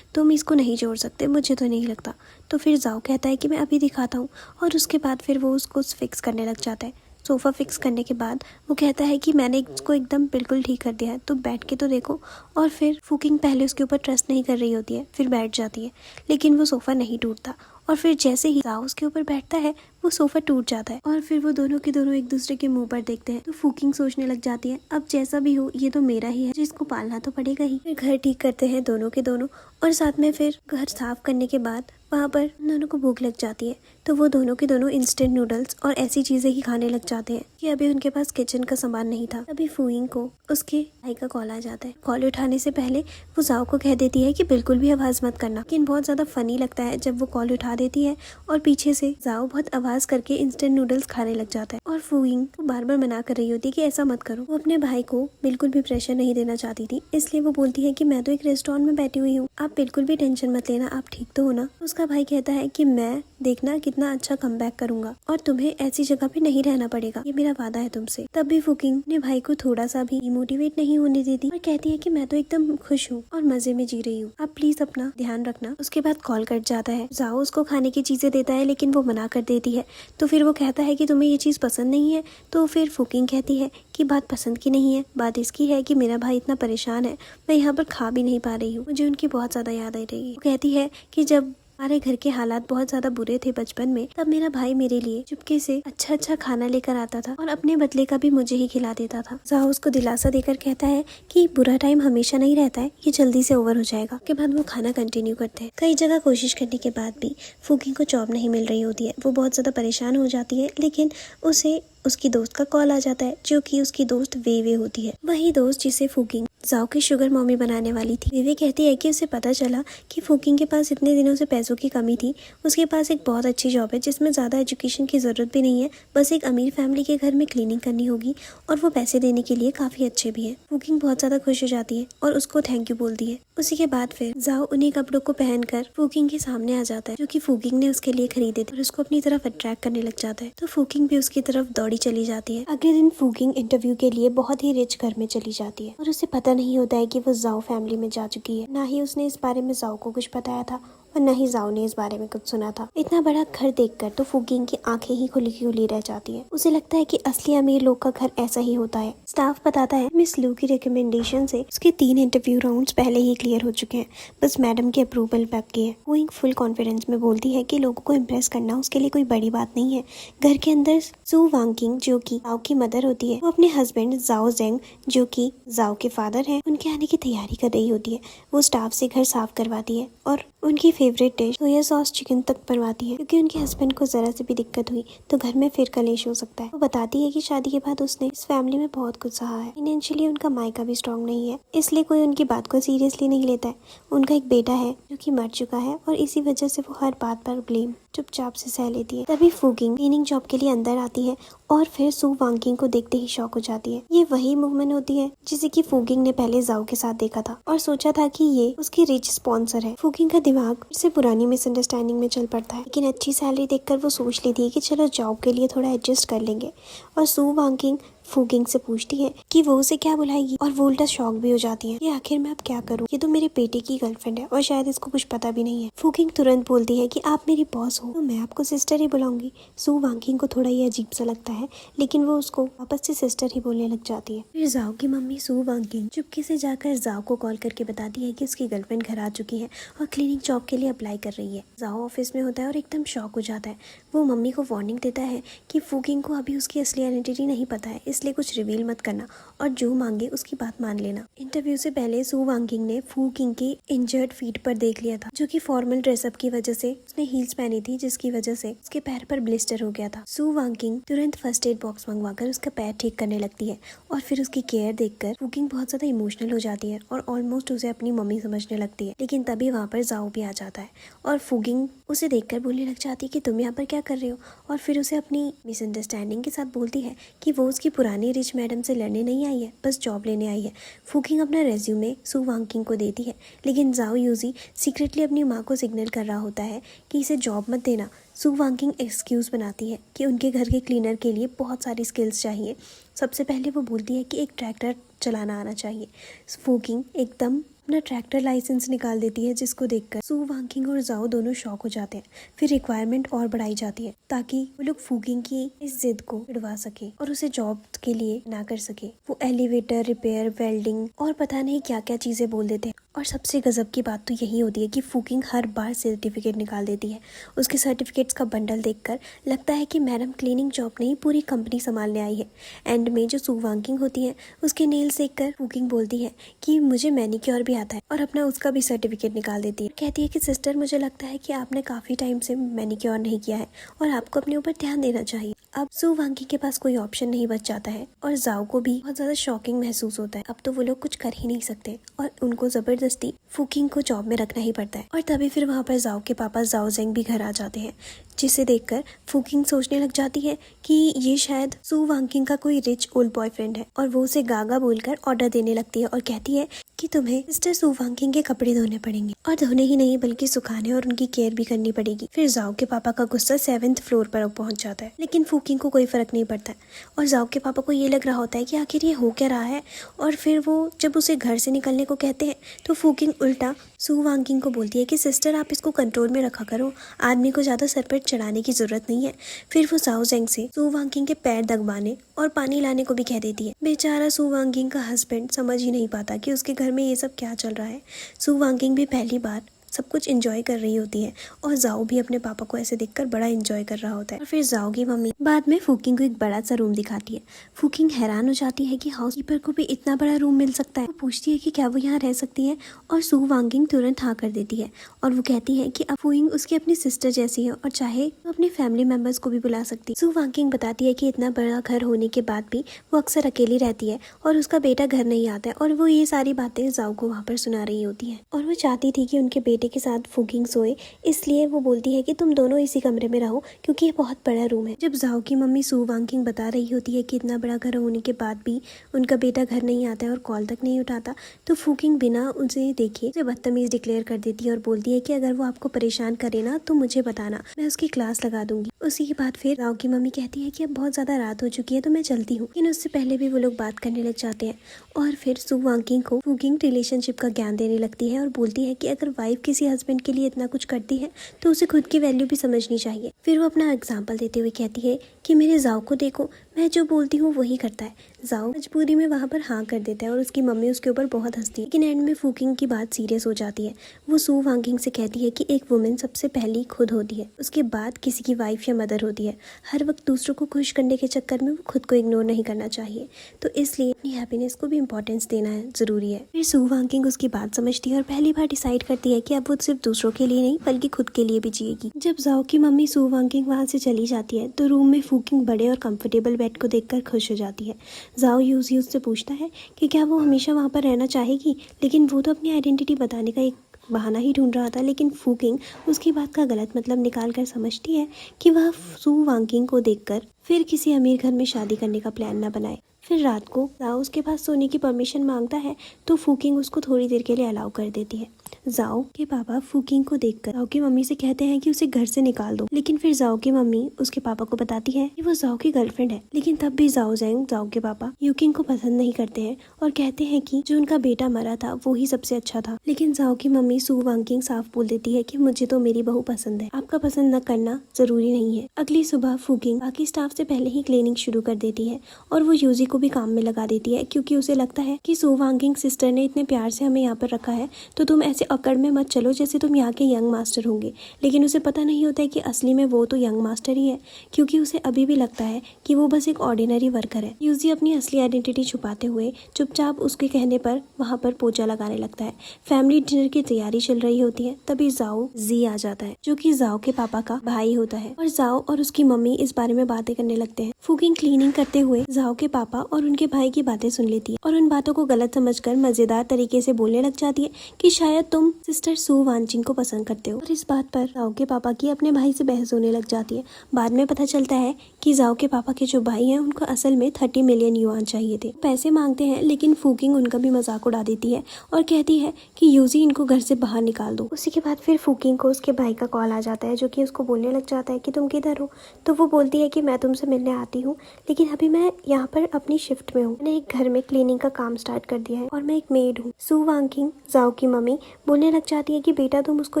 तुम इसको नहीं जोड़ सकते, मुझे तो नहीं लगता। तो फिर जाओ कहता है कि मैं अभी दिखाता हूँ और उसके बाद फिर वो उसको फिक्स करने लग जाता है। सोफ़ा फिक्स करने के बाद वो कहता है कि मैंने इसको एकदम बिल्कुल ठीक कर दिया है, तो बैठ के तो देखो। और फिर फूकिंग पहले उसके ऊपर ट्रस्ट नहीं कर रही होती है, फिर बैठ जाती है, लेकिन वो सोफ़ा नहीं टूटता। और फिर जैसे ही जाओ उसके ऊपर बैठता है वो सोफ़ा टूट जाता है और फिर वो दोनों के दोनों एक दूसरे के मुंह पर देखते हैं। तो फूकिंग सोचने लग जाती है, अब जैसा भी हो ये तो मेरा ही है, जिसको पालना तो पड़ेगा ही। फिर घर ठीक करते हैं दोनों के दोनों और साथ में फिर घर साफ करने के बाद वहाँ पर दोनों को भूख लग जाती है, तो वो दोनों के दोनों इंस्टेंट नूडल्स और ऐसी चीजें ही खाने लग जाते हैं कि अभी उनके पास किचन का सामान नहीं था। अभी फूइंग को उसके भाई का कॉल आ जाता है। कॉल उठाने से पहले वो जाओ को कह देती है कि बिल्कुल भी आवाज मत करना, लेकिन बहुत ज्यादा फनी लगता है जब वो कॉल उठा देती है और पीछे से जाओ बहुत आवाज करके इंस्टेंट नूडल्स खाने लग जाता है और फूइंग को बार बार मना कर रही होती है कि ऐसा मत करो। वो अपने भाई को बिल्कुल भी प्रेशर नहीं देना चाहती थी, इसलिए वो बोलती है कि मैं तो एक रेस्टोरेंट में बैठी हुई हूँ, आप बिल्कुल भी टेंशन मत लेना, आप ठीक तो हो ना। उसका भाई कहता है कि मैं देखना कितना अच्छा कमबैक करूंगा और तुम्हें ऐसी जगह पे नहीं रहना पड़ेगा, ये मेरा वादा है तुमसे। तब भी फूकिंग अपने भाई को थोड़ा सा भी डिमोटिवेट नहीं होने देती और कहती है कि मैं तो एकदम खुश हूँ और मजे में जी रही हूँ, आप प्लीज अपना ध्यान रखना। उसके बाद कॉल कट जाता है। जाओ उसको खाने की चीजें देता है लेकिन वो मना कर देती है, तो फिर वो कहता है कि तुम्हें ये चीज पसंद नहीं है। तो फिर फूकिंग कहती है कि बात पसंद की नहीं है, बात इसकी है कि मेरा भाई इतना परेशान है, मैं यहाँ पर खा भी नहीं पा रही हूँ, मुझे उनकी बहुत ज्यादा याद आ रही है। वो कहती है कि जब हमारे घर के हालात बहुत ज्यादा बुरे थे बचपन में, तब मेरा भाई मेरे लिए चुपके से अच्छा अच्छा खाना लेकर आता था और अपने बदले का भी मुझे ही खिला देता था। जाओ उसको दिलासा देकर कहता है कि बुरा टाइम हमेशा नहीं रहता है, ये जल्दी से ओवर हो जाएगा। उसके बाद वो खाना कंटिन्यू करते हैं। कई जगह कोशिश करने के बाद भी फूकिंग को जॉब नहीं मिल रही होती है। वो बहुत ज्यादा परेशान हो जाती है, लेकिन उसे उसकी दोस्त का कॉल आ जाता है, जो कि उसकी दोस्त वेवे होती है, वही दोस्त जिसे फूकिंग जाओ की शुगर मॉमी बनाने वाली थी। वेवे कहती है कि उसे पता चला कि फूकिंग के पास इतने दिनों से पैसों की कमी थी, उसके पास एक बहुत अच्छी जॉब है जिसमें ज्यादा एजुकेशन की जरूरत भी नहीं है, बस एक अमीर फैमिली के घर में क्लीनिंग करनी होगी और वो पैसे देने के लिए काफी अच्छे भी है। फूकिंग बहुत ज्यादा खुश हो जाती है और उसको थैंक यू बोलती है। उसी के बाद फिर जाओ उन्हीं कपड़ों को पहनकर फूकिंग के सामने आ जाता है, जो कि फूकिंग ने उसके लिए खरीदे थे और उसको अपनी तरफ अट्रैक्ट करने लग जाता है। तो फूकिंग भी उसकी तरफ दौड़ी चली जाती है। अगले दिन फूकिंग इंटरव्यू के लिए बहुत ही रिच घर में चली जाती है और उसे पता नहीं होता है कि वो जाओ फैमिली में जा चुकी है। ना ही उसने इस बारे में जाओ को कुछ बताया था और न ही जाओ ने इस बारे में कुछ सुना था। इतना बड़ा घर देखकर तो फूकिंग की आंखें ही खुली की खुली रह जाती है। उसे लगता है कि असली अमीर लोग का घर ऐसा ही होता है। स्टाफ बताता है मिस लू की रिकमेंडेशन से उसके 3 इंटरव्यू राउंड्स पहले ही क्लियर हो चुके हैं, बस मैडम की अप्रूवल बाकी है। वो एक फुल कॉन्फिडेंस में बोलती है कि लोगों को इम्प्रेस करना उसके लिए कोई बड़ी बात नहीं है। घर के अंदर सू वांकिंग, जो कि जाओ की मदर होती है, वो अपने हस्बैंड जाओ जेंग, जो कि जाओ के फादर हैं, उनके आने की तैयारी कर रही होती है। वो स्टाफ से घर साफ करवाती है और उनकी favourite dish soya sauce chicken तक बनवाती है, क्योंकि उनके हस्बैंड को जरा से भी दिक्कत हुई तो घर में फिर कलेश हो सकता है। वो बताती है कि शादी के बाद उसने इस फैमिली में बहुत कुछ सहा है। फाइनेंशियली उनका मायका भी स्ट्रांग नहीं है, इसलिए कोई उनकी बात को सीरियसली नहीं लेता है। उनका एक बेटा है जो कि मर चुका है और इसी वजह से वो हर बात पर ब्लेम चुपचाप से सह लेती है। तभी फूकिंग क्लीनिंग जॉब के लिए अंदर आती है और फिर सू वांकिंग को देखते ही शॉक हो जाती है। ये वही मूवमेंट होती है जिसे कि फूकिंग ने पहले जाओ के साथ देखा था और सोचा था कि ये उसकी रिच स्पॉन्सर है। फूकिंग का दिमाग फिर से पुरानी मिसअंडरस्टैंडिंग में चल पड़ता है, लेकिन अच्छी सैलरी देखकर वो सोच लेती है कि चलो जॉब के लिए थोड़ा एडजस्ट कर लेंगे। और सू वांकिंग फूकिंग से पूछती है कि वो उसे क्या बुलाएगी और वो उल्टा शॉक भी हो जाती है कि आखिर मैं अब क्या करूं, ये तो मेरे बेटे की गर्लफ्रेंड है और शायद इसको कुछ पता भी नहीं है। फूकिंग तुरंत बोलती है कि आप मेरी बॉस हो तो मैं आपको सिस्टर ही बुलाऊंगी। सू वांकिंग को थोड़ा ये अजीब सा लगता है, लेकिन वो उसको वापस से सिस्टर ही बोलने लग जाती है। फिर जाओ की मम्मी सू वांकिंग चुपके से जाकर जाओ को कॉल करके बताती है कि उसकी गर्लफ्रेंड घर आ चुकी है और क्लिनिक जॉब के लिए अप्लाई कर रही है। जाओ ऑफिस में होता है और एकदम शॉक हो जाता है। वो मम्मी को वार्निंग देता है कि फूकिंग को अभी उसकी असली आइडेंटिटी नहीं पता है, इसलिए कुछ रिवील मत करना और जो मांगे उसकी बात मान लेना। इंटरव्यू से पहले सू वांकिंग ने फूकिंग की इंजर्ड फीट पर देख लिया था, जो कि फॉर्मल ड्रेसअप की वजह से उसने हील्स पहनी थी, जिसकी वजह से उसके पैर पर ब्लिस्टर हो गया था। सू वांकिंग तुरंत फर्स्ट एड बॉक्स मंगवाकर उसका पैर ठीक करने लगती है और फिर उसकी केयर देखकर फूकिंग बहुत ज्यादा इमोशनल हो जाती है और ऑलमोस्ट उसे अपनी मम्मी समझने लगती है। लेकिन तभी वहाँ पर जाओ भी आ जाता है और फूकिंग उसे देखकर बोलने लग जाती है कि तुम यहाँ पर क्या कर रहे हो, और फिर उसे अपनी मिसअंडरस्टैंडिंग के साथ बोलती है कि वो उसकी पुरानी रिच मैडम से लड़ने नहीं आई है, बस जॉब लेने आई है। फूकिंग अपना रेज्यूमे सू वांकिंग को देती है, लेकिन जाओ यूजी सीक्रेटली अपनी माँ को सिग्नल कर रहा होता है कि इसे जॉब मत देना। सू वांकिंग एक्सक्यूज बनाती है कि उनके घर के क्लीनर के लिए बहुत सारी स्किल्स चाहिए। सबसे पहले वो बोलती है कि एक ट्रैक्टर चलाना आना चाहिए। फूकिंग एकदम अपना ट्रैक्टर लाइसेंस निकाल देती है, जिसको देखकर सू वांकिंग और जाओ दोनों शॉक हो जाते हैं। फिर रिक्वायरमेंट और बढ़ाई जाती है ताकि वो लोग फूकिंग की इस जिद को छुड़वा सके और उसे जॉब के लिए ना कर सके। वो एलिवेटर रिपेयर, वेल्डिंग और पता नहीं क्या क्या चीजें बोल देते हैं। और सबसे गजब की बात तो यही होती है कि फूकिंग हर बार सर्टिफिकेट निकाल देती है। उसके सर्टिफिकेट्स का बंडल देखकर लगता है कि मैडम क्लीनिंग जॉब नहीं पूरी कंपनी संभालने आई है। एंड में जो सू वांकिंग होती है उसके नेल्स देखकर फूकिंग बोलती है कि मुझे मैनिक्योर भी आता है और अपना उसका भी सर्टिफिकेट निकाल देती है। कहती है कि सिस्टर, मुझे लगता है कि आपने काफी टाइम से मैनिक्योर नहीं किया है और आपको अपने ऊपर ध्यान देना चाहिए। अब सू वांकिंग के पास कोई ऑप्शन नहीं बच जाता है और जाओ को भी बहुत ज्यादा शॉकिंग महसूस होता है। अब तो वो लोग कुछ कर ही नहीं सकते और उनको जबरदस्ती फूकिंग को जॉब में रखना ही पड़ता है। और तभी फिर वहाँ पर जाओ के पापा जाओ जेंग भी घर आ जाते हैं, जिसे देखकर फूकिंग सोचने लग जाती है कि ये शायद सू वांकिंग का कोई रिच ओल्ड बॉयफ्रेंड है। और वो उसे गागा बोलकर ऑर्डर देने लगती है और कहती है कि तुम्हें मिस्टर सू वांकिंग के कपड़े धोने पड़ेंगे, और धोने ही नहीं बल्कि सुखाने और उनकी केयर भी करनी पड़ेगी। फिर जाओ के पापा का गुस्सा 7th फ्लोर पर पहुंच जाता है, लेकिन फूकिंग को कोई फर्क नहीं पड़ता है। और जाओ के पापा को ये लग रहा होता है कि आखिर ये हो क्या रहा है। और फिर वो जब उसे घर से निकलने को कहते हैं तो फूकिंग उल्टा सू वांकिंग को बोलती है कि सिस्टर, आप इसको कंट्रोल में रखा करो, आदमी को ज्यादा सर पर चढ़ाने की जरूरत नहीं है। फिर वो जाओ जेंग से सू वांकिंग के पैर दगवाने और पानी लाने को भी कह देती है। बेचारा सू वांकिंग का हस्बैंड समझ ही नहीं पाता कि उसके घर में ये सब क्या चल रहा है। सू वांकिंग भी पहली बार सब कुछ एंजॉय कर रही होती है और जाओ भी अपने पापा को ऐसे देखकर बड़ा एंजॉय कर रहा होता है। और फिर जाओ की मम्मी बाद में फूकिंग को एक बड़ा सा रूम दिखाती है। फूकिंग हैरान हो जाती है कि हाउसकीपर को भी इतना बड़ा रूम मिल सकता है। वो पूछती है कि क्या वो यहाँ रह सकती है और सू वांकिंग तुरंत हाँ कर देती है और वो कहती है कि अब फूइंग उसकी अपनी सिस्टर जैसी है और चाहे तो अपने फैमिली मेंबर्स को भी बुला सकती है। सू वांकिंग बताती है कि इतना बड़ा घर होने के बाद भी वो अक्सर अकेली रहती है और उसका बेटा घर नहीं आता है। और वो ये सारी बातें जाओ को वहाँ पर सुना रही होती है और वो चाहती थी कि उनके बेटे के साथ फूकिंग सोए, इसलिए वो बोलती है कि तुम दोनों इसी कमरे में रहो क्योंकि ये बहुत बड़ा रूम है। जब जाओ की मम्मी सू वांकिंग बता रही होती है कि इतना बड़ा घर होने के बाद भी उनका बेटा घर नहीं आता है और कॉल तक नहीं उठाता, तो फूकिंग बिना उसे देखे उसे बदतमीज डिक्लेयर कर देती है और बोलती है कि अगर वो आपको परेशान करे ना तो मुझे बताना, मैं उसकी क्लास लगा दूंगी। उसी के बाद फिर जाओ की मम्मी कहती है कि अब बहुत ज्यादा रात हो चुकी है तो मैं चलती हूँ, लेकिन उससे पहले भी वो लोग बात करने लग जाते हैं। और फिर सू वांकिंग को फूकिंग रिलेशनशिप का ज्ञान देने लगती है और बोलती है कि अगर वाइफ किसी हस्बैंड के लिए इतना कुछ करती है तो उसे खुद की वैल्यू भी समझनी चाहिए। फिर वो अपना एग्जाम्पल देते हुए कहती है कि मेरे जाओ को देखो, मैं जो बोलती हूँ वही करता है। जाओ मजबूरी में वहाँ पर हाँ कर देता है और उसकी मम्मी उसके ऊपर बहुत हंसती है। लेकिन एंड में फूकिंग की बात सीरियस हो जाती है। वो सू वांकिंग से कहती है कि एक वुमेन सबसे पहली खुद होती है, उसके बाद किसी की वाइफ या मदर होती है। हर वक्त दूसरों को खुश करने के चक्कर में वो खुद को इग्नोर नहीं करना चाहिए, तो इसलिए अपनी हैप्पीनेस को भी इम्पोर्टेंस देना है जरूरी है। फिर सू वांकिंग उसकी बात समझती है और पहली बार डिसाइड करती है कि अब वो सिर्फ दूसरों के लिए नहीं बल्कि खुद के लिए भी जिएगी। जब जाओ की मम्मी सू वांकिंग वहाँ से चली जाती है तो रूम में फूकिंग बड़े और कंफर्टेबल बेड को देखकर खुश हो जाती है। जाओ यूज से पूछता है कि क्या वो हमेशा वहाँ पर रहना चाहेगी, लेकिन वो तो अपनी आइडेंटिटी बताने का एक बहाना ही ढूंढ रहा था। लेकिन फूकिंग उसकी बात का गलत मतलब निकाल कर समझती है कि वह सू वांकिंग को देखकर फिर किसी अमीर घर में शादी करने का प्लान न बनाए। फिर रात को जाओ उसके पास सोने की परमिशन मांगता है तो फूकिंग उसको थोड़ी देर के लिए अलाउ कर देती है। जाओ के पापा फूकिंग को देखकर जाओ की मम्मी से कहते हैं कि उसे घर से निकाल दो, लेकिन फिर जाओ की मम्मी उसके पापा को बताती है कि वो जाओ की गर्लफ्रेंड है। लेकिन तब भी जाओ जेंग जाओ के पापा यूकिंग को पसंद नहीं करते हैं और कहते हैं कि जो उनका बेटा मरा था वो ही सबसे अच्छा था। लेकिन जाओ की मम्मी सू वांकिंग साफ बोल देती है कि मुझे तो मेरी बहू पसंद है, आपका पसंद न करना जरूरी नहीं है। अगली सुबह फूकिंग बाकी स्टाफ से पहले ही क्लीनिंग शुरू कर देती है और वो यूजी को भी काम में लगा देती है क्योंकि उसे लगता है कि सू वांकिंग सिस्टर ने इतने प्यार से हमें यहाँ पर रखा है तो तुम ऐसे अकड़ में मत चलो जैसे तुम यहाँ के यंग मास्टर होंगे। लेकिन उसे पता नहीं होता है कि असली में वो तो यंग मास्टर ही है, क्योंकि उसे अभी भी लगता है कि वो बस एक ऑर्डिनरी वर्कर है। यूजी अपनी असली आइडेंटिटी छुपाते हुए चुपचाप उसके कहने पर वहाँ पर पोछा लगाने लगता है। फैमिली डिनर की तैयारी चल रही होती है, तभी जाओ जी आ जाता है जो कि जाओ के पापा का भाई होता है और जाओ और उसकी मम्मी इस बारे में बातें करने लगते हैं। फूकिंग क्लीनिंग करते हुए जाओ के पापा और उनके भाई की बातें सुन लेती है और उन बातों को गलत समझकर मजेदार तरीके से बोलने लग जाती है कि शायद तुम सिस्टर सू वांकिंग को पसंद करते हो। और इस बात पर जाओ के पापा की अपने भाई से बहस होने लग जाती है। बाद में पता चलता है कि जाओ के पापा के जो भाई हैं उनको असल में 30 मिलियन युआन चाहिए थे। पैसे मांगते हैं लेकिन फूकिंग उनका भी मजाक उड़ा देती है और कहती है कि यूजी इनको घर से बाहर निकाल दो। उसी के बाद फिर फूकिंग को उसके भाई का कॉल आ जाता है जो कि उसको बोलने लग जाता है कि तुम किधर हो। तो वो बोलती है कि मैं तुमसे मिलने आती हूँ लेकिन अभी मैं यहाँ पर अपनी शिफ्ट में हूँ। मैंने एक घर में क्लीनिंग का काम स्टार्ट कर दिया है और मैं एक मेड हूँ। सू वांकिंग जाओ की मम्मी बोलने लग जाती है कि बेटा तुम उसको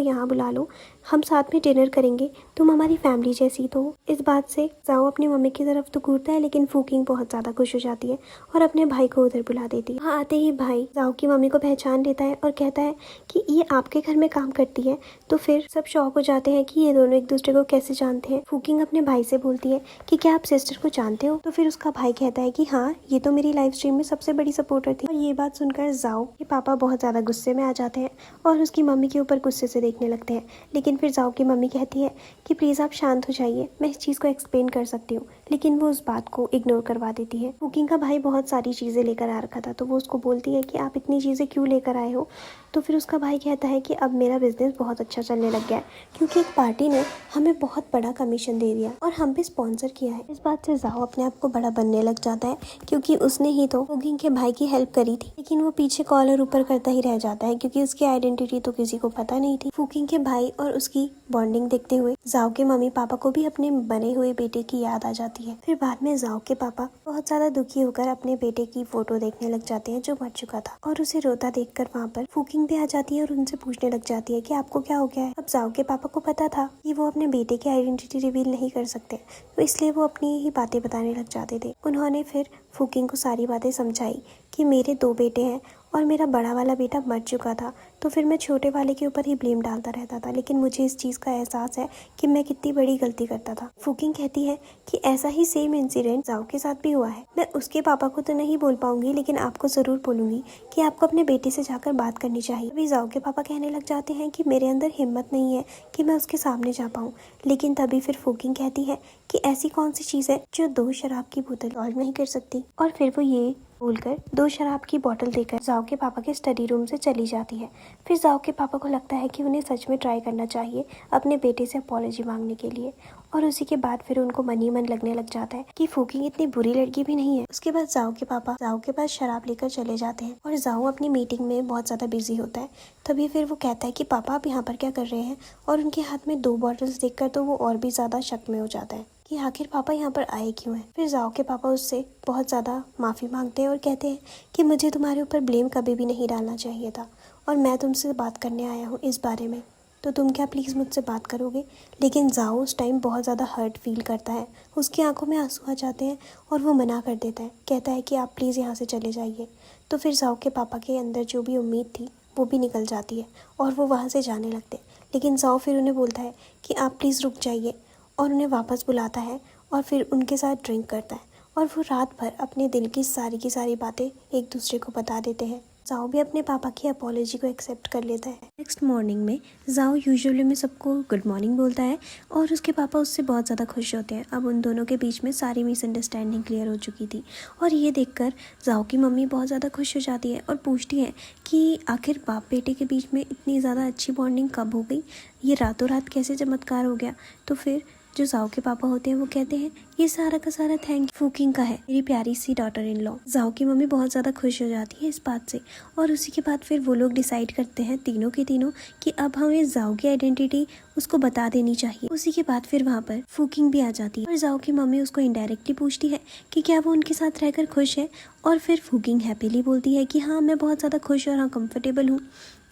यहाँ बुला लो, हम साथ में डिनर करेंगे, तुम हमारी फैमिली जैसी तो हो। इस बात से जाओ अपनी मम्मी की तरफ तो घूरता है लेकिन फूकिंग बहुत ज्यादा खुश हो जाती है और अपने भाई को उधर बुला देती है। वहाँ आते ही भाई जाओ की मम्मी को पहचान लेता है और कहता है कि ये आपके घर में काम करती है। तो फिर सब शॉक हो जाते हैं कि ये दोनों एक दूसरे को कैसे जानते हैं। फूकिंग अपने भाई से बोलती है कि क्या आप सिस्टर को जानते हो। तो फिर उसका भाई कहता है कि हाँ, ये तो मेरी लाइफ स्ट्रीम में सबसे बड़ी सपोर्टर थी। और ये बात सुनकर जाओ के पापा बहुत ज्यादा गुस्से में आ जाते हैं और उसकी मम्मी के ऊपर गुस्से से देखने लगते हैं। लेकिन फिर जाओ की मम्मी कहती है कि प्लीज आप शांत हो जाइए, मैं इस चीज को एक्सप्लेन कर सकती हूँ। लेकिन वो उस बात को इग्नोर करवा देती है। फूकिंग का भाई बहुत सारी चीजें लेकर आ रखा था तो वो उसको बोलती है कि आप इतनी चीजें क्यों लेकर आए हो। तो फिर उसका भाई कहता है कि अब मेरा बिजनेस बहुत अच्छा चलने लग गया है क्योंकि एक पार्टी ने हमें बहुत बड़ा कमीशन दे दिया और हम भी स्पॉन्सर किया है। इस बात से जाओ अपने आप को बड़ा बनने लग जाता है क्योंकि उसने ही तो फूकिंग के भाई की हेल्प करी थी। लेकिन वो पीछे कॉलर ऊपर करता ही रह जाता है क्योंकि उसकी आइडेंटिटी तो किसी को पता नहीं थी। फूकिंग के भाई और उसकी बॉन्डिंग देखते हुए जाओ के मम्मी पापा को भी अपने बने हुए बेटे की याद आ जाती है। फिर बाद में जाओ के पापा बहुत ज्यादा दुखी होकर अपने बेटे की फोटो देखने लग जाते हैं जो मर चुका था और उसे रोता देखकर वहाँ पर फूकिंग भी आ जाती है और उनसे पूछने लग जाती है कि आपको क्या हो गया है। अब जाओ के पापा को पता था कि वो अपने बेटे की आइडेंटिटी रिवील नहीं कर सकते तो इसलिए वो अपनी ही बातें बताने लग जाते थे। उन्होंने फिर फूकिंग को सारी बातें समझाई कि मेरे 2 बेटे हैं और मेरा बड़ा वाला बेटा मर चुका था तो फिर मैं छोटे वाले के ऊपर ही ब्लेम डालता रहता था, लेकिन मुझे इस चीज़ का एहसास है कि मैं कितनी बड़ी गलती करता था। फूकिंग कहती है कि ऐसा ही सेम इंसिडेंट जाओ के साथ भी हुआ है। मैं उसके पापा को तो नहीं बोल पाऊंगी लेकिन आपको ज़रूर बोलूंगी कि आपको अपने बेटे से जाकर बात करनी चाहिए। अभी जाओ के पापा कहने लग जाते हैं कि मेरे अंदर हिम्मत नहीं है कि मैं उसके सामने जा पाऊँ। लेकिन तभी फिर फूकिंग कहती है कि ऐसी कौन सी चीज़ है जो 2 शराब की बोतल सॉल्व नहीं कर सकती। और फिर वो ये बोलकर 2 शराब की बोतल देकर जाओ के पापा के स्टडी रूम से चली जाती है। फिर जाओ के पापा को लगता है कि उन्हें सच में ट्राई करना चाहिए अपने बेटे से अपॉलॉजी मांगने के लिए और उसी के बाद फिर उनको मन ही मन लगने लग जाता है कि फूकिंग इतनी बुरी लड़की भी नहीं है। उसके बाद जाओ के पापा जाओ के पास शराब लेकर चले जाते हैं और जाओ अपनी मीटिंग में बहुत ज़्यादा बिजी होता है। तभी फिर वो कहता है कि पापा आप यहाँ पर क्या कर रहे हैं और उनके हाथ में 2 बॉटल्स देखकर तो वो और भी ज़्यादा शक में हो जाता है कि आखिर पापा यहाँ पर आए क्यों हैं। फिर जाओ के पापा उससे बहुत ज़्यादा माफ़ी मांगते हैं और कहते हैं कि मुझे तुम्हारे ऊपर ब्लेम कभी भी नहीं डालना चाहिए था और मैं तुमसे बात करने आया हूँ इस बारे में, तो तुम क्या प्लीज़ मुझसे बात करोगे। लेकिन जाओ उस टाइम बहुत ज़्यादा हर्ट फील करता है, उसकी आंखों में आंसू आ जाते हैं और वो मना कर देता है, कहता है कि आप प्लीज़ यहाँ से चले जाइए। तो फिर जाओ के पापा के अंदर जो भी उम्मीद थी वो भी निकल जाती है और वो वहाँ से जाने लगते हैं। लेकिन जाओ फिर उन्हें बोलता है कि आप प्लीज़ रुक जाइए और उन्हें वापस बुलाता है और फिर उनके साथ ड्रिंक करता है और वो रात भर अपने दिल की सारी बातें एक दूसरे को बता देते हैं। जाओ भी अपने पापा की अपॉलॉजी को एक्सेप्ट कर लेता है। नेक्स्ट मॉर्निंग में जाओ यूजुअली में सबको गुड मॉर्निंग बोलता है और उसके पापा उससे बहुत ज़्यादा खुश होते हैं। अब उन दोनों के बीच में सारी मिसअंडरस्टैंडिंग क्लियर हो चुकी थी और ये देखकर जाओ की मम्मी बहुत ज़्यादा खुश हो जाती है और पूछती है कि आखिर बाप बेटे के बीच में इतनी ज़्यादा अच्छी बॉन्डिंग कब हो गई, ये रातों रात कैसे चमत्कार हो गया। तो फिर जो जाओ के पापा होते हैं वो कहते हैं ये सारा का सारा थैंक फूकिंग का है, मेरी प्यारी सी डॉटर इन लॉ। जाओ की मम्मी बहुत ज़्यादा खुश हो जाती है इस बात से और उसी के बाद फिर वो लोग डिसाइड करते हैं तीनों के तीनों कि अब हमें जाओ की आइडेंटिटी उसको बता देनी चाहिए। उसी के बाद फिर वहाँ पर फूकिंग भी आ जाती है और जाओ की मम्मी उसको इनडायरेक्टली पूछती है कि क्या वो उनके साथ रहकर खुश है और फिर फूकिंग हैप्पीली बोलती है कि हाँ मैं बहुत ज़्यादा खुश और हाँ कंफर्टेबल हूँ।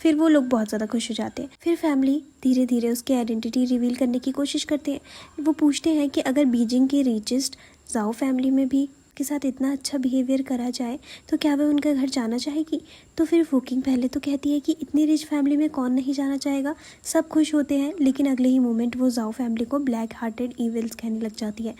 फिर वो लोग बहुत ज़्यादा खुश हो जाते हैं। फिर फैमिली धीरे धीरे उसकी आइडेंटिटी रिवील करने की कोशिश करते हैं। वो पूछते हैं कि अगर बीजिंग की रिचेस्ट जाओ फैमिली में भी के साथ इतना अच्छा बिहेवियर करा जाए तो क्या वह उनका घर जाना चाहेगी। तो फिर फूकिंग पहले तो कहती है कि इतनी रिच फैमिली में कौन नहीं जाना चाहेगा, सब खुश होते हैं। लेकिन अगले ही मोमेंट वो जाओ फैमिली को ब्लैक हार्टेड इविल्स कहने लग जाती है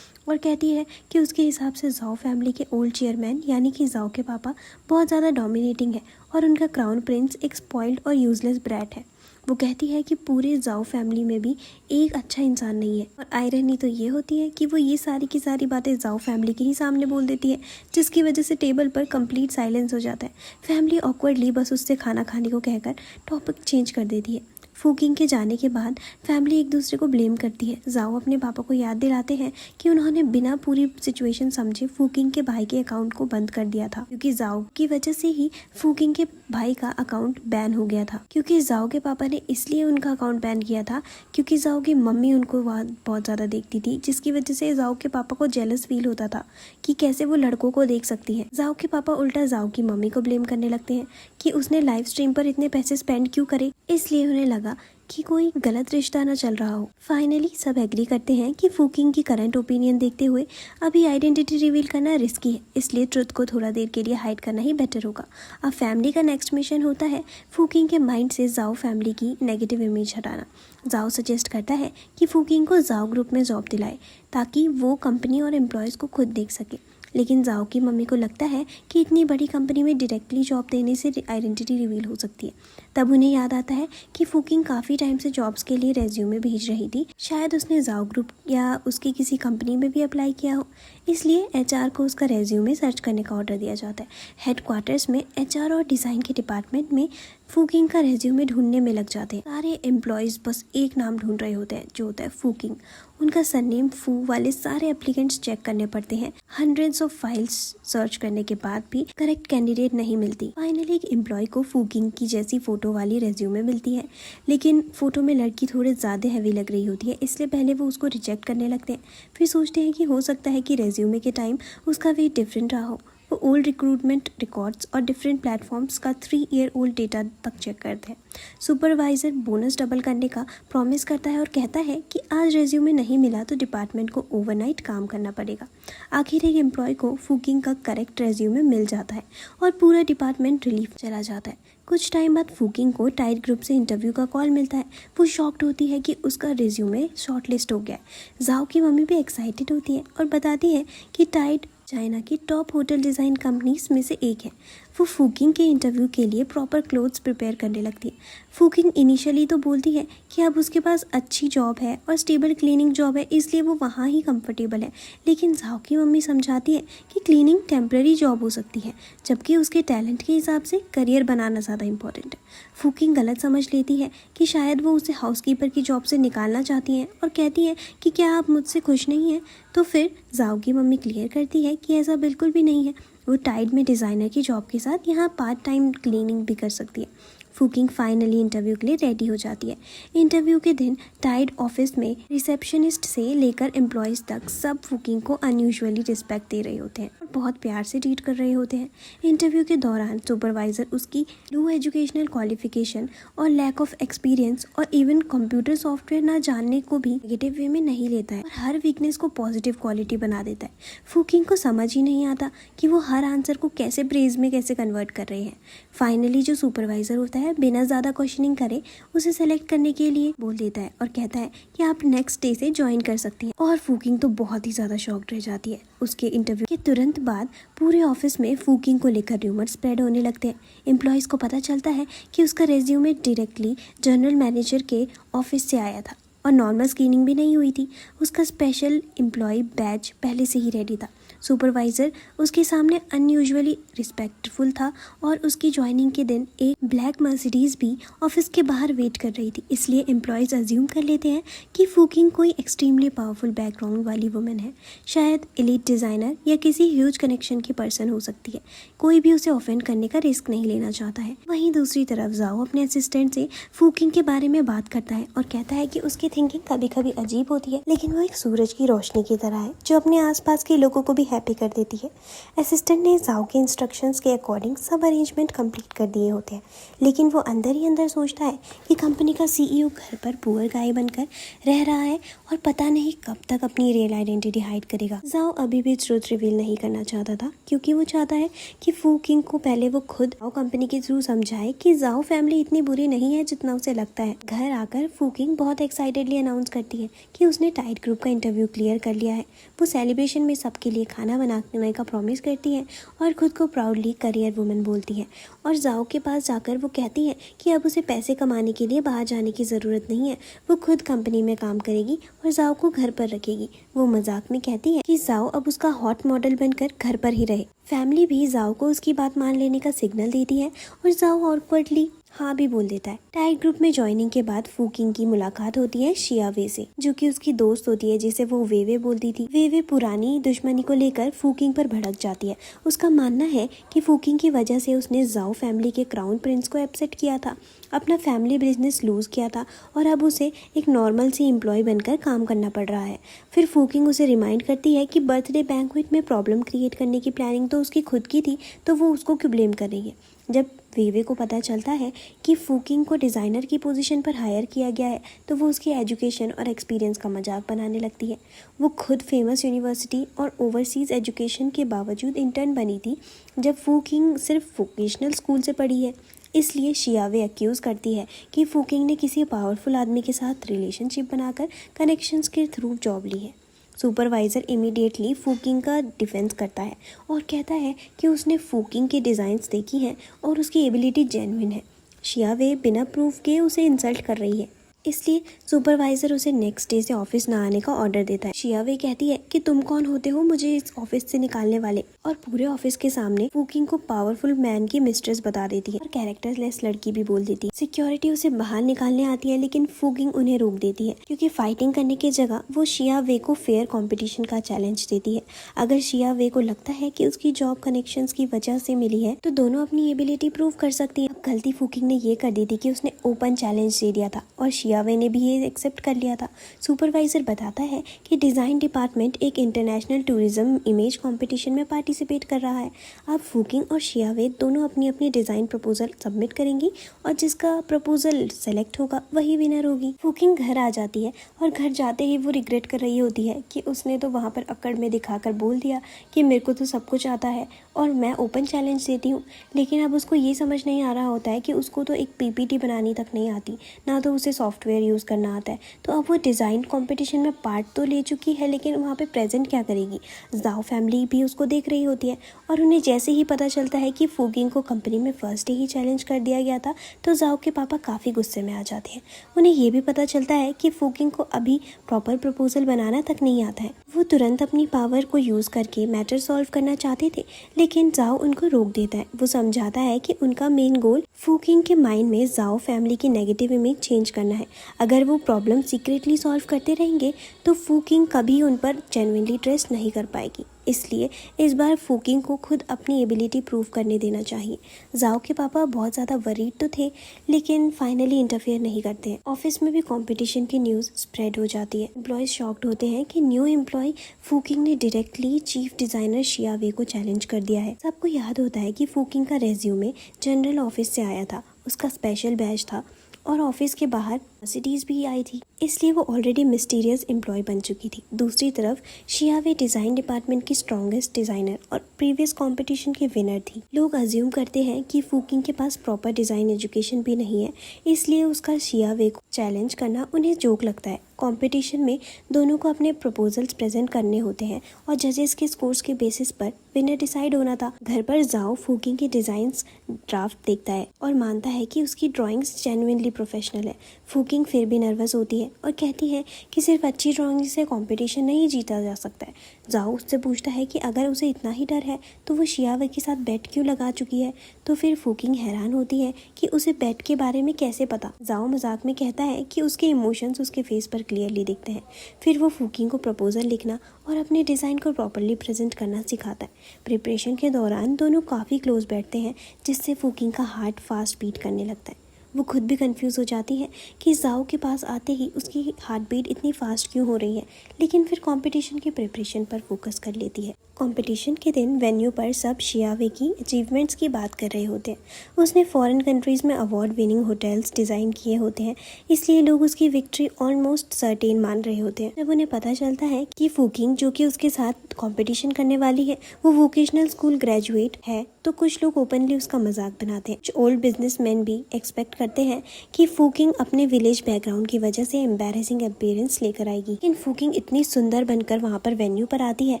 और कहती है कि उसके हिसाब से जाओ फैमिली के ओल्ड चेयरमैन यानी कि जाओ के पापा बहुत ज़्यादा डोमिनेटिंग है और उनका क्राउन प्रिंस एक स्पॉइल्ड और यूजलेस ब्रैट है। वो कहती है कि पूरे जाओ फैमिली में भी एक अच्छा इंसान नहीं है और आयरनी तो ये होती है कि वो ये सारी की सारी बातें जाओ फैमिली के ही सामने बोल देती है जिसकी वजह से टेबल पर कंप्लीट साइलेंस हो जाता है। फैमिली ऑकवर्डली बस उससे खाना खाने को कहकर टॉपिक चेंज कर देती है। फूकिंग के जाने के बाद फैमिली एक दूसरे को ब्लेम करती है। जाओ अपने पापा को याद दिलाते हैं कि उन्होंने बिना पूरी सिचुएशन समझे फूकिंग के भाई के अकाउंट को बंद कर दिया था, क्योंकि जाओ की वजह से ही फूकिंग के भाई का अकाउंट बैन हो गया था। क्योंकि जाओ के पापा ने इसलिए उनका अकाउंट बैन किया था क्योंकि जाओ की मम्मी उनको वहाँ बहुत ज़्यादा देखती थी, जिसकी वजह से जाओ के पापा को जेलस फील होता था कि कैसे वो लड़कों को देख सकती है। जाओ के पापा उल्टा जाओ की मम्मी को ब्लेम करने लगते हैं कि उसने लाइव स्ट्रीम पर इतने पैसे स्पेंड क्यों करे, इसलिए उन्हें लगा कि कोई गलत रिश्ता न चल रहा हो। फाइनली सब एग्री करते हैं कि फूकिंग की करंट ओपिनियन देखते हुए अभी आइडेंटिटी रिवील करना रिस्की है, इसलिए ट्रुथ को थोड़ा देर के लिए हाइड करना ही बेटर होगा। अब फैमिली का नेक्स्ट मिशन होता है फूकिंग के माइंड से जाओ फैमिली की नेगेटिव इमेज हटाना। जाओ सजेस्ट करता है कि फूकिंग को जाओ ग्रुप में जॉब दिलाए ताकि वो कंपनी और एम्प्लॉयज़ को खुद देख सके, लेकिन जाओ की मम्मी को लगता है कि इतनी बड़ी कंपनी में डायरेक्टली जॉब देने से आइडेंटिटी रिवील हो सकती है। तब उन्हें याद आता है कि फूकिंग काफ़ी टाइम से जॉब्स के लिए रेज्यूमे भेज रही थी, शायद उसने जाओ ग्रुप या उसकी किसी कंपनी में भी अप्लाई किया हो, इसलिए एचआर को उसका रेज्यूमे सर्च करने का ऑर्डर दिया जाता है। हेडक्वार्टर्स में एचआर और डिज़ाइन के डिपार्टमेंट में फूकिंग का रेज्यूमे ढूंढने में लग जाते हैं। सारे एम्प्लॉयज़ बस एक नाम ढूंढ रहे होते हैं जो होता है फूकिंग। उनका सरनेम फू वाले सारे एप्लीकेंट्स चेक करने पड़ते हैं। हंड्रेड्स ऑफ फाइल्स सर्च करने के बाद भी करेक्ट कैंडिडेट नहीं मिलती। फाइनली एक एम्प्लॉय को फूकिंग की जैसी फोटो वाली रेज्यूमे मिलती है, लेकिन फोटो में लड़की थोड़े ज़्यादा हैवी लग रही होती है, इसलिए पहले वो उसको रिजेक्ट करने लगते हैं। फिर सोचते हैं कि हो सकता है कि रेज्यूमे के टाइम उसका वेट डिफरेंट रहा हो। वो ओल्ड रिक्रूटमेंट रिकॉर्ड्स और डिफरेंट प्लेटफॉर्म्स का 3 ईयर ओल्ड डेटा तक चेक करते हैं। सुपरवाइज़र बोनस डबल करने का प्रॉमिस करता है और कहता है कि आज रेज्यूमे नहीं मिला तो डिपार्टमेंट को ओवरनाइट काम करना पड़ेगा। आखिर एक एम्प्लॉय को फूकिंग का करेक्ट रेज्यूमे मिल जाता है और पूरा डिपार्टमेंट रिलीफ चला जाता है। कुछ टाइम बाद फूकिंग को टाइड ग्रुप से इंटरव्यू का कॉल मिलता है। वो शॉक्ड होती है कि उसका रिज्यूमे शॉर्टलिस्ट हो गया है। जाओ की मम्मी भी एक्साइटेड होती है और बताती है कि टाइड चाइना की टॉप होटल डिज़ाइन कंपनीज में से एक है। वो फूकिंग के इंटरव्यू के लिए प्रॉपर क्लोथ्स प्रिपेयर करने लगती है। फूकिंग इनिशियली तो बोलती है कि अब उसके पास अच्छी जॉब है और स्टेबल क्लीनिंग जॉब है, इसलिए वो वहाँ ही कंफर्टेबल है, लेकिन जाओ की मम्मी समझाती है कि क्लीनिंग टेम्प्रेरी जॉब हो सकती है, जबकि उसके टैलेंट के हिसाब से करियर बनाना ज़्यादा इंपॉर्टेंट है। फूकिंग गलत समझ लेती है कि शायद वो उसे हाउसकीपर की जॉब से निकालना चाहती हैं और कहती है कि क्या आप मुझसे खुश नहीं हैं। तो फिर जाओ की मम्मी क्लियर करती है कि ऐसा बिल्कुल भी नहीं है, वो टाइड में डिज़ाइनर की जॉब के साथ यहाँ पार्ट टाइम क्लीनिंग भी कर सकती है। फूकिंग फाइनली इंटरव्यू के लिए रेडी हो जाती है। इंटरव्यू के दिन टाइड ऑफिस में रिसेप्शनिस्ट से लेकर एम्प्लॉयज़ तक सब फूकिंग को अनयूजुअली रिस्पेक्ट दे रहे होते हैं और बहुत प्यार से ट्रीट कर रहे होते हैं। इंटरव्यू के दौरान सुपरवाइज़र उसकी लो एजुकेशनल क्वालिफिकेशन और लैक ऑफ एक्सपीरियंस और इवन कंप्यूटर सॉफ्टवेयर ना जानने को भी नेगेटिव वे में नहीं लेता है और हर वीकनेस को पॉजिटिव क्वालिटी बना देता है। फूकिंग को समझ ही नहीं आता कि वो हर आंसर को कैसे प्रेज में कैसे कन्वर्ट कर रहे हैं। फाइनली जो सुपरवाइज़र होता है बिना ज़्यादा क्वेश्चनिंग करे उसे सेलेक्ट करने के लिए बोल देता है और कहता है कि आप नेक्स्ट डे से ज्वाइन कर सकती हैं। और फूकिंग तो बहुत ही ज़्यादा शॉक्ड रह जाती है। उसके इंटरव्यू के तुरंत बाद पूरे ऑफिस में फूकिंग को लेकर र्यूमर स्प्रेड होने लगते हैं। एम्प्लॉयज़ को पता चलता है कि उसका रेज्यूमे डायरेक्टली जनरल मैनेजर के ऑफिस से आया था और नॉर्मल स्क्रीनिंग भी नहीं हुई थी। उसका स्पेशल एम्प्लॉय बैज पहले से ही रेडी था। सुपरवाइज़र उसके सामने अनयूजुअली रिस्पेक्टफुल था और उसकी ज्वाइनिंग के दिन एक ब्लैक मर्सिडीज़ भी ऑफिस के बाहर वेट कर रही थी, इसलिए एम्प्लॉयज़ अज्यूम कर लेते हैं कि फूकिंग कोई एक्सट्रीमली पावरफुल बैकग्राउंड वाली वुमेन है, शायद एलीट डिज़ाइनर या किसी ह्यूज कनेक्शन की पर्सन हो सकती है। कोई भी उसे ऑफेंड करने का रिस्क नहीं लेना चाहता है। वहीं दूसरी तरफ जाओ अपने असिस्टेंट से फूकिंग के बारे में बात करता है और कहता है कि उसकी थिंकिंग कभी कभी अजीब होती है, लेकिन वो एक सूरज की रोशनी की तरह है जो अपने आसपास के लोगों को भी हैप्पी कर देती है। असिस्टेंट ने जाओ के इंस्ट्रक्शंस के अकॉर्डिंग सब अरेंजमेंट कंप्लीट कर दिए होते हैं, लेकिन वो अंदर ही अंदर सोचता है कि कंपनी का सीईओ घर पर पुअर गाय बनकर रह रहा है और पता नहीं कब तक अपनी रियल आइडेंटिटी हाइड करेगा। जाओ अभी भी ट्रुथ रिवील नहीं करना चाहता था क्योंकि वो चाहता है कि फूकिंग को पहले वो खुद जाओ कंपनी के थ्रू समझाए कि जाओ फैमिली इतनी बुरी नहीं है जितना उसे लगता है। घर आकर फूकिंग बहुत एक्साइटेडली अनाउंस करती है कि उसने टाइड ग्रुप का इंटरव्यू क्लियर कर लिया है। वो सेलिब्रेशन में सबके लिए खाना बनाने का प्रॉमिस करती है और खुद को प्राउडली करियर वुमन बोलती है और जाओ के पास जाकर वो कहती है कि अब उसे पैसे कमाने के लिए बाहर जाने की ज़रूरत नहीं है, वो खुद कंपनी में काम करेगी और जाओ को घर पर रखेगी। वो मजाक में कहती है कि जाओ अब उसका हॉट मॉडल बनकर घर पर ही रहे। फैमिली भी जाओ को उसकी बात मान लेने का सिग्नल देती है और जाओ ऑकवर्डली हाँ भी बोल देता है। टाइड ग्रुप में ज्वाइनिंग के बाद फूकिंग की मुलाकात होती है शिया वे से, जो कि उसकी दोस्त होती है जिसे वो वेवे बोलती थी। वेवे पुरानी दुश्मनी को लेकर फूकिंग पर भड़क जाती है। उसका मानना है कि फूकिंग की वजह से उसने जाओ फैमिली के क्राउन प्रिंस को अपसेट किया था, अपना फैमिली बिजनेस लूज किया था और अब उसे एक नॉर्मल सी एम्प्लॉय बनकर काम करना पड़ रहा है। फिर फूकिंग उसे रिमाइंड करती है कि बर्थडे बैंक्वेट में प्रॉब्लम क्रिएट करने की प्लानिंग तो उसकी खुद की थी, तो वो उसको क्यों ब्लेम कर रही है। जब वेवे को पता चलता है कि फूकिंग को डिज़ाइनर की पोजीशन पर हायर किया गया है, तो वो उसकी एजुकेशन और एक्सपीरियंस का मजाक बनाने लगती है। वो खुद फेमस यूनिवर्सिटी और ओवरसीज़ एजुकेशन के बावजूद इंटर्न बनी थी, जब फूकिंग सिर्फ वोकेशनल स्कूल से पढ़ी है। इसलिए शियावे एक्यूज़ करती है कि फूकिंग ने किसी पावरफुल आदमी के साथ रिलेशनशिप बनाकर कनेक्शंस के थ्रू जॉब ली है। सुपरवाइज़र इमीडिएटली फूकिंग का डिफेंस करता है और कहता है कि उसने फूकिंग के डिज़ाइंस देखी हैं और उसकी एबिलिटी जेन्युइन है। शियावे बिना प्रूफ के उसे इंसल्ट कर रही है, इसलिए सुपरवाइज़र उसे नेक्स्ट डे से ऑफिस ना आने का ऑर्डर देता है। शियावे कहती है कि तुम कौन होते हो मुझे इस ऑफिस से निकालने वाले, और पूरे ऑफिस के सामने फूकिंग को पावरफुल मैन की मिस्ट्रेस बता देती है और कैरेक्टरलेस लड़की भी बोल देती है। सिक्योरिटी उसे बाहर निकालने आती है, लेकिन फूकिंग उन्हें रोक देती है क्योंकि फाइटिंग करने की जगह वो शियावे को फेयर कॉम्पिटिशन का चैलेंज देती है। अगर शियावे को लगता है कि उसकी जॉब कनेक्शंस की वजह से मिली है, तो दोनों अपनी एबिलिटी प्रूव कर सकती है। गलती फूकिंग ने ये कर दी थी कि उसने ओपन चैलेंज दे दिया था और शियावे ने भी ये एक्सेप्ट कर लिया था। सुपरवाइजर बताता है कि डिज़ाइन डिपार्टमेंट एक इंटरनेशनल टूरिज्म इमेज कंपटीशन में पार्टिसिपेट कर रहा है। अब फूकिंग और शियावे दोनों अपनी अपनी डिज़ाइन प्रपोजल सबमिट करेंगी और जिसका प्रपोजल सेलेक्ट होगा वही विनर होगी। फूकिंग घर आ जाती है और घर जाते ही वो रिग्रेट कर रही होती है कि उसने तो वहाँ पर अक्कड़ में दिखाकर बोल दिया कि मेरे को तो सब कुछ आता है और मैं ओपन चैलेंज देती हूँ, लेकिन अब उसको ये समझ नहीं आ रहा होता है कि उसको तो एक पीपीटी बनानी तक नहीं आती, ना तो उसे सॉफ्टवेयर यूज़ करना आता है। तो अब वो डिज़ाइन कंपटीशन में पार्ट तो ले चुकी है, लेकिन वहाँ पे प्रेजेंट क्या करेगी। जाओ फैमिली भी उसको देख रही होती है और उन्हें जैसे ही पता चलता है कि फूकिंग को कंपनी में फर्स्ट डे ही चैलेंज कर दिया गया था, तो जाओ के पापा काफ़ी गुस्से में आ जाते हैं। उन्हें ये भी पता चलता है कि फूकिंग को अभी प्रॉपर प्रपोजल बनाना तक नहीं आता है। वो तुरंत अपनी पावर को यूज़ करके मैटर सॉल्व करना चाहते थे, लेकिन जाओ उनको रोक देता है। वो समझाता है कि उनका मेन गोल फूकिंग के माइंड में जाओ फैमिली की नेगेटिव इमेज चेंज करना है। अगर वो प्रॉब्लम सीक्रेटली सॉल्व करते रहेंगे तो फूकिंग कभी उन पर जेन्युइनली ट्रस्ट नहीं कर पाएगी। इसलिए इस बार फूकिंग को खुद अपनी एबिलिटी प्रूव करने देना चाहिए। जाओ के पापा बहुत ज़्यादा वरीड तो थे, लेकिन फाइनली इंटरफेयर नहीं करते हैं। ऑफिस में भी कंपटीशन की न्यूज़ स्प्रेड हो जाती है। एम्प्लॉयज़ शॉक्ड होते हैं कि न्यू एम्प्लॉय फूकिंग ने डायरेक्टली चीफ डिज़ाइनर शियावे को चैलेंज कर दिया है। सबको याद होता है कि फूकिंग का रेज्यूमे जनरल ऑफिस से आया था, उसका स्पेशल बैच था और ऑफिस के बाहर सिटीज़ भी आई थी, इसलिए वो ऑलरेडी मिस्टीरियस एम्प्लॉय बन चुकी थी। दूसरी तरफ शियावे डिज़ाइन डिपार्टमेंट की स्ट्रॉन्गेस्ट डिज़ाइनर और प्रीवियस कंपटीशन की विनर थी। लोग अज्यूम करते हैं कि फूकिंग के पास प्रॉपर डिज़ाइन एजुकेशन भी नहीं है, इसलिए उसका शियावे को चैलेंज करना उन्हें जोक लगता है। कंपटीशन में दोनों को अपने प्रपोजल्स प्रेजेंट करने होते हैं और जजेस के स्कोर्स के बेसिस पर विनर डिसाइड होना था। घर पर जाओ फूकिंग के डिज़ाइंस ड्राफ्ट देखता है और मानता है कि उसकी ड्राइंग्स जेन्युइनली प्रोफेशनल है। फूकिंग फिर भी नर्वस होती है और कहती है कि सिर्फ अच्छी ड्राइंग से कंपटीशन नहीं जीता जा सकता है। जाओ उससे पूछता है कि अगर उसे इतना ही डर है तो वो शियावे के साथ बेट क्यों लगा चुकी है। तो फिर फूकिंग हैरान होती है कि उसे बेट के बारे में कैसे पता। जाओ मजाक में कहता है कि उसके इमोशंस उसके फेस पर क्लियरली दिखते हैं। फिर वो फूकिंग को प्रपोजल लिखना और अपने डिज़ाइन को प्रॉपरली प्रेजेंट करना सिखाता है। प्रिपरेशन के दौरान दोनों काफ़ी क्लोज बैठते हैं, जिससे फूकिंग का हार्ट फास्ट बीट करने लगता है। वो खुद भी कंफ्यूज हो जाती है कि जाओ के पास आते ही उसकी हार्ट बीट इतनी फास्ट क्यों हो रही है, लेकिन फिर कंपटीशन की प्रिपरेशन पर फोकस कर लेती है। कंपटीशन के दिन वेन्यू पर सब शियावे की अचीवमेंट्स की बात कर रहे होते हैं। उसने फॉरेन कंट्रीज़ में अवार्ड विनिंग होटल्स डिज़ाइन किए होते हैं, इसलिए लोग उसकी विक्ट्री ऑलमोस्ट सर्टेन मान रहे होते हैं। जब उन्हें पता चलता है कि फूकिंग जो कि उसके साथ कंपटीशन करने वाली है वो वोकेशनल स्कूल ग्रेजुएट है, तो कुछ लोग ओपनली उसका मजाक बनाते हैं। कुछ ओल्ड बिजनेसमैन भी एक्सपेक्ट करते हैं कि फूकिंग अपने विलेज बैकग्राउंड की वजह से एम्बैरेसिंग अपीयरेंस लेकर आएगी, लेकिन फूकिंग इतनी सुंदर बनकर वहाँ पर वेन्यू पर आती है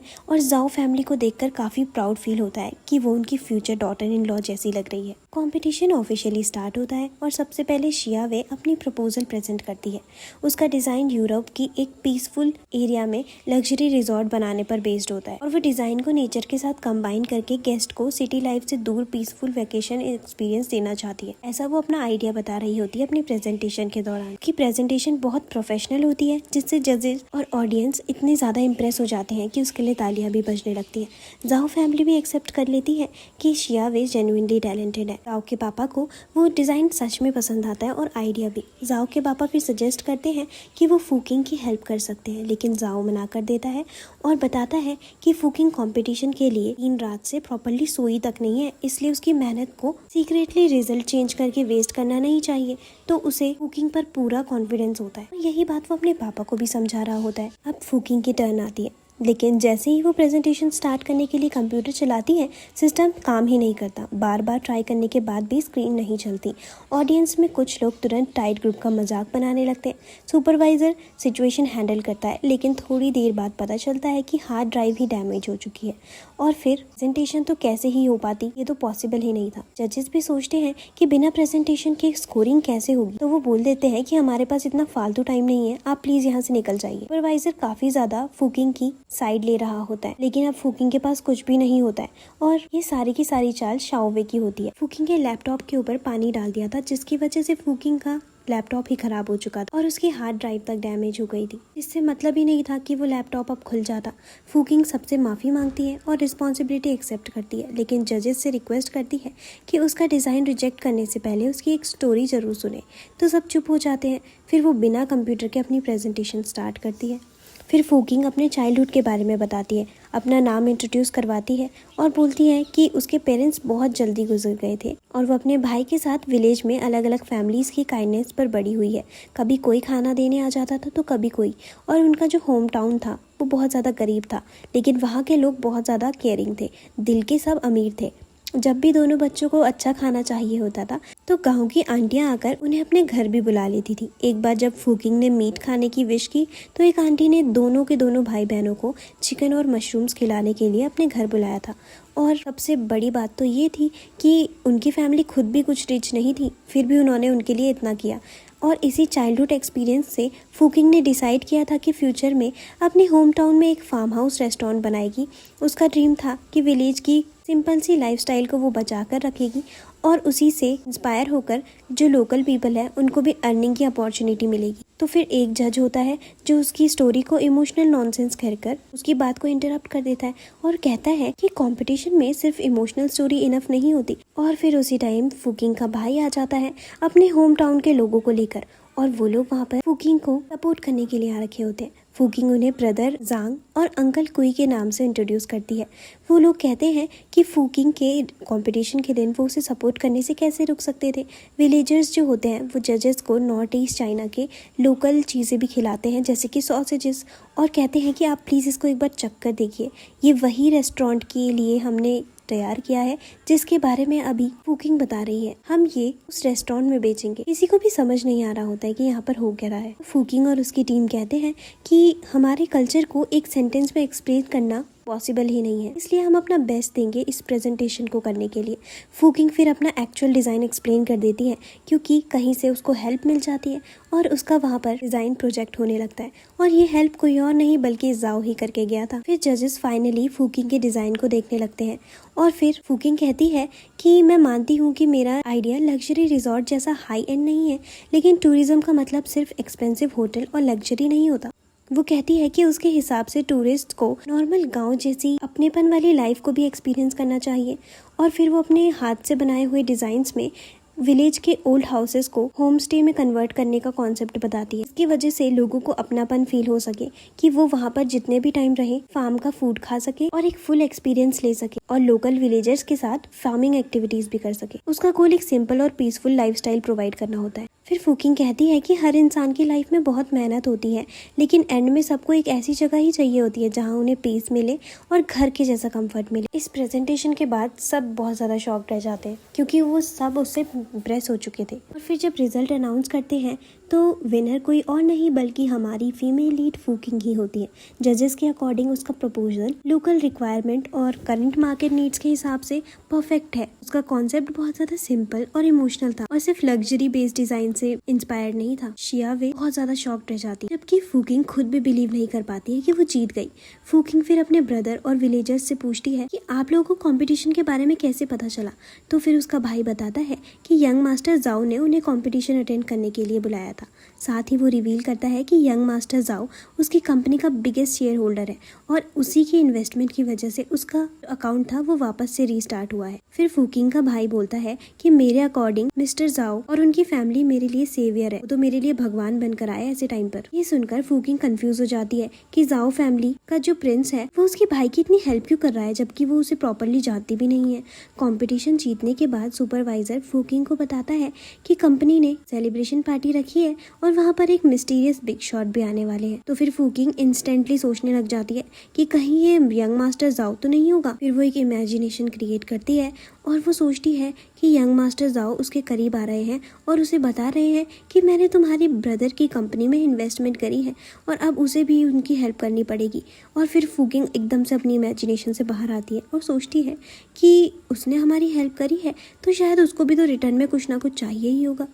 और जाओ फैमिली को देखकर काफी प्राउड फील होता है कि वो उनकी फ्यूचर डॉटर इन लॉ जैसी लग रही है। कंपटीशन ऑफिशियली स्टार्ट होता है और सबसे पहले शिया वे अपनी प्रपोजल प्रेजेंट करती है। उसका डिजाइन यूरोप की एक पीसफुल एरिया में लग्जरी रिजॉर्ट बनाने पर बेस्ड होता है और वो डिजाइन को नेचर के साथ कंबाइन करके गेस्ट को सिटी लाइफ से दूर पीसफुल वेकेशन एक्सपीरियंस देना चाहती है। ऐसा वो अपना आइडिया बता रही होती है अपनी प्रेजेंटेशन के दौरान कि प्रेजेंटेशन बहुत प्रोफेशनल होती है, जिससे जजेस और ऑडियंस इतने ज्यादा इम्प्रेस हो जाते हैं कि उसके लिए तालियां भी बजने लगती है। जाओ फैमिली भी एक्सेप्ट कर लेती है कि शिया वे जेन्युइनली टैलेंटेड है। जाओ के पापा को वो डिजाइन सच में पसंद आता है और आइडिया भी। जाओ के पापा फिर सजेस्ट करते हैं कि वो फूकिंग की हेल्प कर सकते हैं, लेकिन जाओ मना कर देता है और बताता है कि फूकिंग कंपटीशन के लिए 3 रात से प्रॉपर्ली सोई तक नहीं है, इसलिए उसकी मेहनत को सीक्रेटली रिजल्ट चेंज करके वेस्ट करना नहीं चाहिए। तो उसे फूकिंग पर पूरा कॉन्फिडेंस होता है। यही बात वो अपने पापा को भी समझा रहा होता है। अब फूकिंग की टर्न आती है, लेकिन जैसे ही वो प्रेजेंटेशन स्टार्ट करने के लिए कंप्यूटर चलाती है, सिस्टम काम ही नहीं करता। बार बार ट्राई करने के बाद भी स्क्रीन नहीं चलती। ऑडियंस में कुछ लोग तुरंत टाइट ग्रुप का मजाक बनाने लगते हैं। सुपरवाइजर सिचुएशन हैंडल करता है, लेकिन थोड़ी देर बाद पता चलता है कि हार्ड ड्राइव ही डैमेज हो चुकी है और फिर प्रेजेंटेशन तो कैसे ही हो पाती, ये तो पॉसिबल ही नहीं था। जजेस भी सोचते हैं कि बिना प्रेजेंटेशन के स्कोरिंग कैसे होगी, तो वो बोल देते हैं कि हमारे पास इतना फालतू टाइम नहीं है, आप प्लीज यहाँ से निकल जाइए। सुपरवाइजर काफी ज्यादा फूकिंग की साइड ले रहा होता है, लेकिन अब फूकिंग के पास कुछ भी नहीं होता है और ये सारी की सारी चाल शाओवे की होती है। फूकिंग के लैपटॉप के ऊपर पानी डाल दिया था, जिसकी वजह से फूकिंग का लैपटॉप ही खराब हो चुका था और उसकी हार्ड ड्राइव तक डैमेज हो गई थी। इससे मतलब ही नहीं था कि वो लैपटॉप अब खुल जाता। फूकिंग सबसे माफी मांगती है और रिस्पॉन्सिबिलिटी एक्सेप्ट करती है, लेकिन जजेस से रिक्वेस्ट करती है कि उसका डिजाइन रिजेक्ट करने से पहले उसकी एक स्टोरी जरूर सुने। तो सब चुप हो जाते हैं। फिर वो बिना कंप्यूटर के अपनी प्रेजेंटेशन स्टार्ट करती है। फिर फूकिंग अपने चाइल्डहुड के बारे में बताती है, अपना नाम इंट्रोड्यूस करवाती है और बोलती है कि उसके पेरेंट्स बहुत जल्दी गुजर गए थे और वो अपने भाई के साथ विलेज में अलग अलग फैमिलीज की काइंडनेस पर बड़ी हुई है। कभी कोई खाना देने आ जाता था तो कभी कोई, और उनका जो होम टाउन था वो बहुत ज़्यादा गरीब था, लेकिन वहाँ के लोग बहुत ज़्यादा केयरिंग थे। दिल के सब अमीर थे। जब भी दोनों बच्चों को अच्छा खाना चाहिए होता था तो गांव की आंटियां आकर उन्हें अपने घर भी बुला लेती थी। एक बार जब फूकिंग ने मीट खाने की विश की तो एक आंटी ने दोनों के दोनों भाई बहनों को चिकन और मशरूम्स खिलाने के लिए अपने घर बुलाया था। और सबसे बड़ी बात तो ये थी कि उनकी फैमिली खुद भी कुछ रिच नहीं थी, फिर भी उन्होंने उनके लिए इतना किया। और इसी चाइल्डहुड एक्सपीरियंस से फूकिंग ने डिसाइड किया था कि फ्यूचर में अपने होम टाउन में एक फार्म हाउस रेस्टोरेंट बनाएगी। उसका ड्रीम था कि विलेज की सिंपल सी लाइफस्टाइल को वो बचा कर रखेगी और उसी से इंस्पायर होकर जो लोकल पीपल है उनको भी अर्निंग की अपॉर्चुनिटी मिलेगी। तो फिर एक जज होता है जो उसकी स्टोरी को इमोशनल नॉनसेंस कहकर उसकी बात को इंटरप्ट कर देता है और कहता है कि कंपटीशन में सिर्फ इमोशनल स्टोरी इनफ नहीं होती। और फिर उसी टाइम फूकिंग का भाई आ जाता है अपने होम टाउन के लोगों को लेकर और वो लोग वहाँ पर फूकिंग को सपोर्ट करने के लिए आ रखे होते हैं। फूकिंग उन्हें ब्रदर जांग और अंकल कुई के नाम से इंट्रोड्यूस करती है। वो लोग कहते हैं कि फूकिंग के कंपटीशन के दिन वो उसे सपोर्ट करने से कैसे रुक सकते थे। विलेजर्स जो होते हैं वो जजेस को नॉर्थ ईस्ट चाइना के लोकल चीज़ें भी खिलाते हैं, जैसे कि सॉसेजेस, और कहते हैं कि आप प्लीज़ इसको एक बार चक्कर देखिए, ये वही रेस्टोरेंट के लिए हमने तैयार किया है जिसके बारे में अभी फूकिंग बता रही है, हम ये उस रेस्टोरेंट में बेचेंगे। किसी को भी समझ नहीं आ रहा होता है कि यहाँ पर हो क्या रहा है। फूकिंग और उसकी टीम कहते हैं कि हमारे कल्चर को एक सेंटेंस में एक्सप्लेन करना पॉसिबल ही नहीं है, इसलिए हम अपना बेस्ट देंगे इस प्रेजेंटेशन को करने के लिए। फूकिंग फिर अपना एक्चुअल डिज़ाइन एक्सप्लेन कर देती है, क्योंकि कहीं से उसको हेल्प मिल जाती है और उसका वहाँ पर डिज़ाइन प्रोजेक्ट होने लगता है और ये हेल्प कोई और नहीं बल्कि जाओ ही करके गया था। फिर जजेस फाइनली फूकिंग के डिज़ाइन को देखने लगते हैं और फिर फूकिंग कहती है कि मैं मानती हूँ कि मेरा आइडिया लग्जरी रिजॉर्ट जैसा हाई एंड नहीं है, लेकिन टूरिज्म का मतलब सिर्फ एक्सपेंसिव होटल और लग्जरी नहीं होता। वो कहती है कि उसके हिसाब से टूरिस्ट को नॉर्मल गांव जैसी अपनेपन वाली लाइफ को भी एक्सपीरियंस करना चाहिए। और फिर वो अपने हाथ से बनाए हुए डिज़ाइंस में विलेज के ओल्ड हाउसेस को होम स्टे में कन्वर्ट करने का कॉन्सेप्ट बताती है। इसकी वजह से लोगों को अपनापन फील हो सके कि वो वहाँ पर जितने भी टाइम रहे फार्म का फूड खा सके और एक फुल एक्सपीरियंस ले सके और लोकल विलेजर्स के साथ फार्मिंग एक्टिविटीज भी कर सके। उसका गोल एक सिंपल और पीसफुल लाइफस्टाइल प्रोवाइड करना होता है। फिर फूकिंग कहती है कि हर इंसान की लाइफ में बहुत मेहनत होती है, लेकिन एंड में सबको एक ऐसी जगह ही चाहिए होती है जहाँ उन्हें पीस मिले और घर के जैसा कंफर्ट मिले। इस प्रेजेंटेशन के बाद सब बहुत ज़्यादा शॉक्ड रह जाते हैं, क्योंकि वो सब उससे इम्प्रेस हो चुके थे। और फिर जब रिजल्ट अनाउंस करते हैं तो विनर कोई और नहीं बल्कि हमारी फीमेल लीड फूकिंग ही होती है। जजेस के अकॉर्डिंग उसका प्रपोजल लोकल रिक्वायरमेंट और करंट मार्केट नीड्स के हिसाब से परफेक्ट है। उसका कॉन्सेप्ट बहुत ज्यादा सिंपल और इमोशनल था और सिर्फ लग्जरी बेस्ड डिजाइन से इंस्पायर्ड नहीं था। शिया वे बहुत ज्यादा शॉक्ड रह जाती है, जबकि फूकिंग खुद भी बिलीव नहीं कर पाती है कि वो जीत गई। फूकिंग फिर अपने ब्रदर और विलेजर्स से पूछती है कि आप लोगों को कंपटीशन के बारे में कैसे पता चला। तो फिर उसका भाई बताता है कि यंग मास्टर जाओ ने उन्हें कंपटीशन अटेंड करने के लिए बुलाया था। साथ ही वो रिवील करता है कि यंग मास्टर जाओ उसकी कंपनी का बिगेस्ट शेयर होल्डर है और उसी की इन्वेस्टमेंट की वजह से उसका अकाउंट था वो वापस से रीस्टार्ट हुआ है। फिर फूकिंग का भाई बोलता है कि मेरे अकॉर्डिंग मिस्टर जाओ और उनकी फैमिली मेरे लिए सेवियर है, वो तो मेरे लिए भगवान बनकर आए ऐसे टाइम पर। ये सुनकर फूकिंग कंफ्यूज हो जाती है कि जाओ फैमिली का जो प्रिंस है वो उसके भाई की इतनी हेल्प क्यों कर रहा है, जबकि वो उसे प्रॉपरली जानती भी नहीं है। कंपटीशन जीतने के बाद सुपरवाइजर फूकिंग को बताता है कि कंपनी ने सेलिब्रेशन पार्टी रखी है और वहाँ पर एक मिस्टीरियस बिग शॉट भी आने वाले हैं। तो फिर फूकिंग इंस्टेंटली सोचने लग जाती है कि कहीं ये यंग मास्टर जाओ तो नहीं होगा। फिर वो एक इमेजिनेशन क्रिएट करती है और वो सोचती है कि यंग मास्टर जाओ उसके करीब आ रहे हैं और उसे बता रहे हैं कि मैंने तुम्हारी ब्रदर की कंपनी में इन्वेस्टमेंट करी है और अब उसे भी उनकी हेल्प करनी पड़ेगी। और फिर फूकिंग एकदम से अपनी इमेजिनेशन से बाहर आती है और सोचती है कि उसने हमारी हेल्प करी है तो शायद उसको भी तो रिटर्न में कुछ ना कुछ चाहिए ही होगा।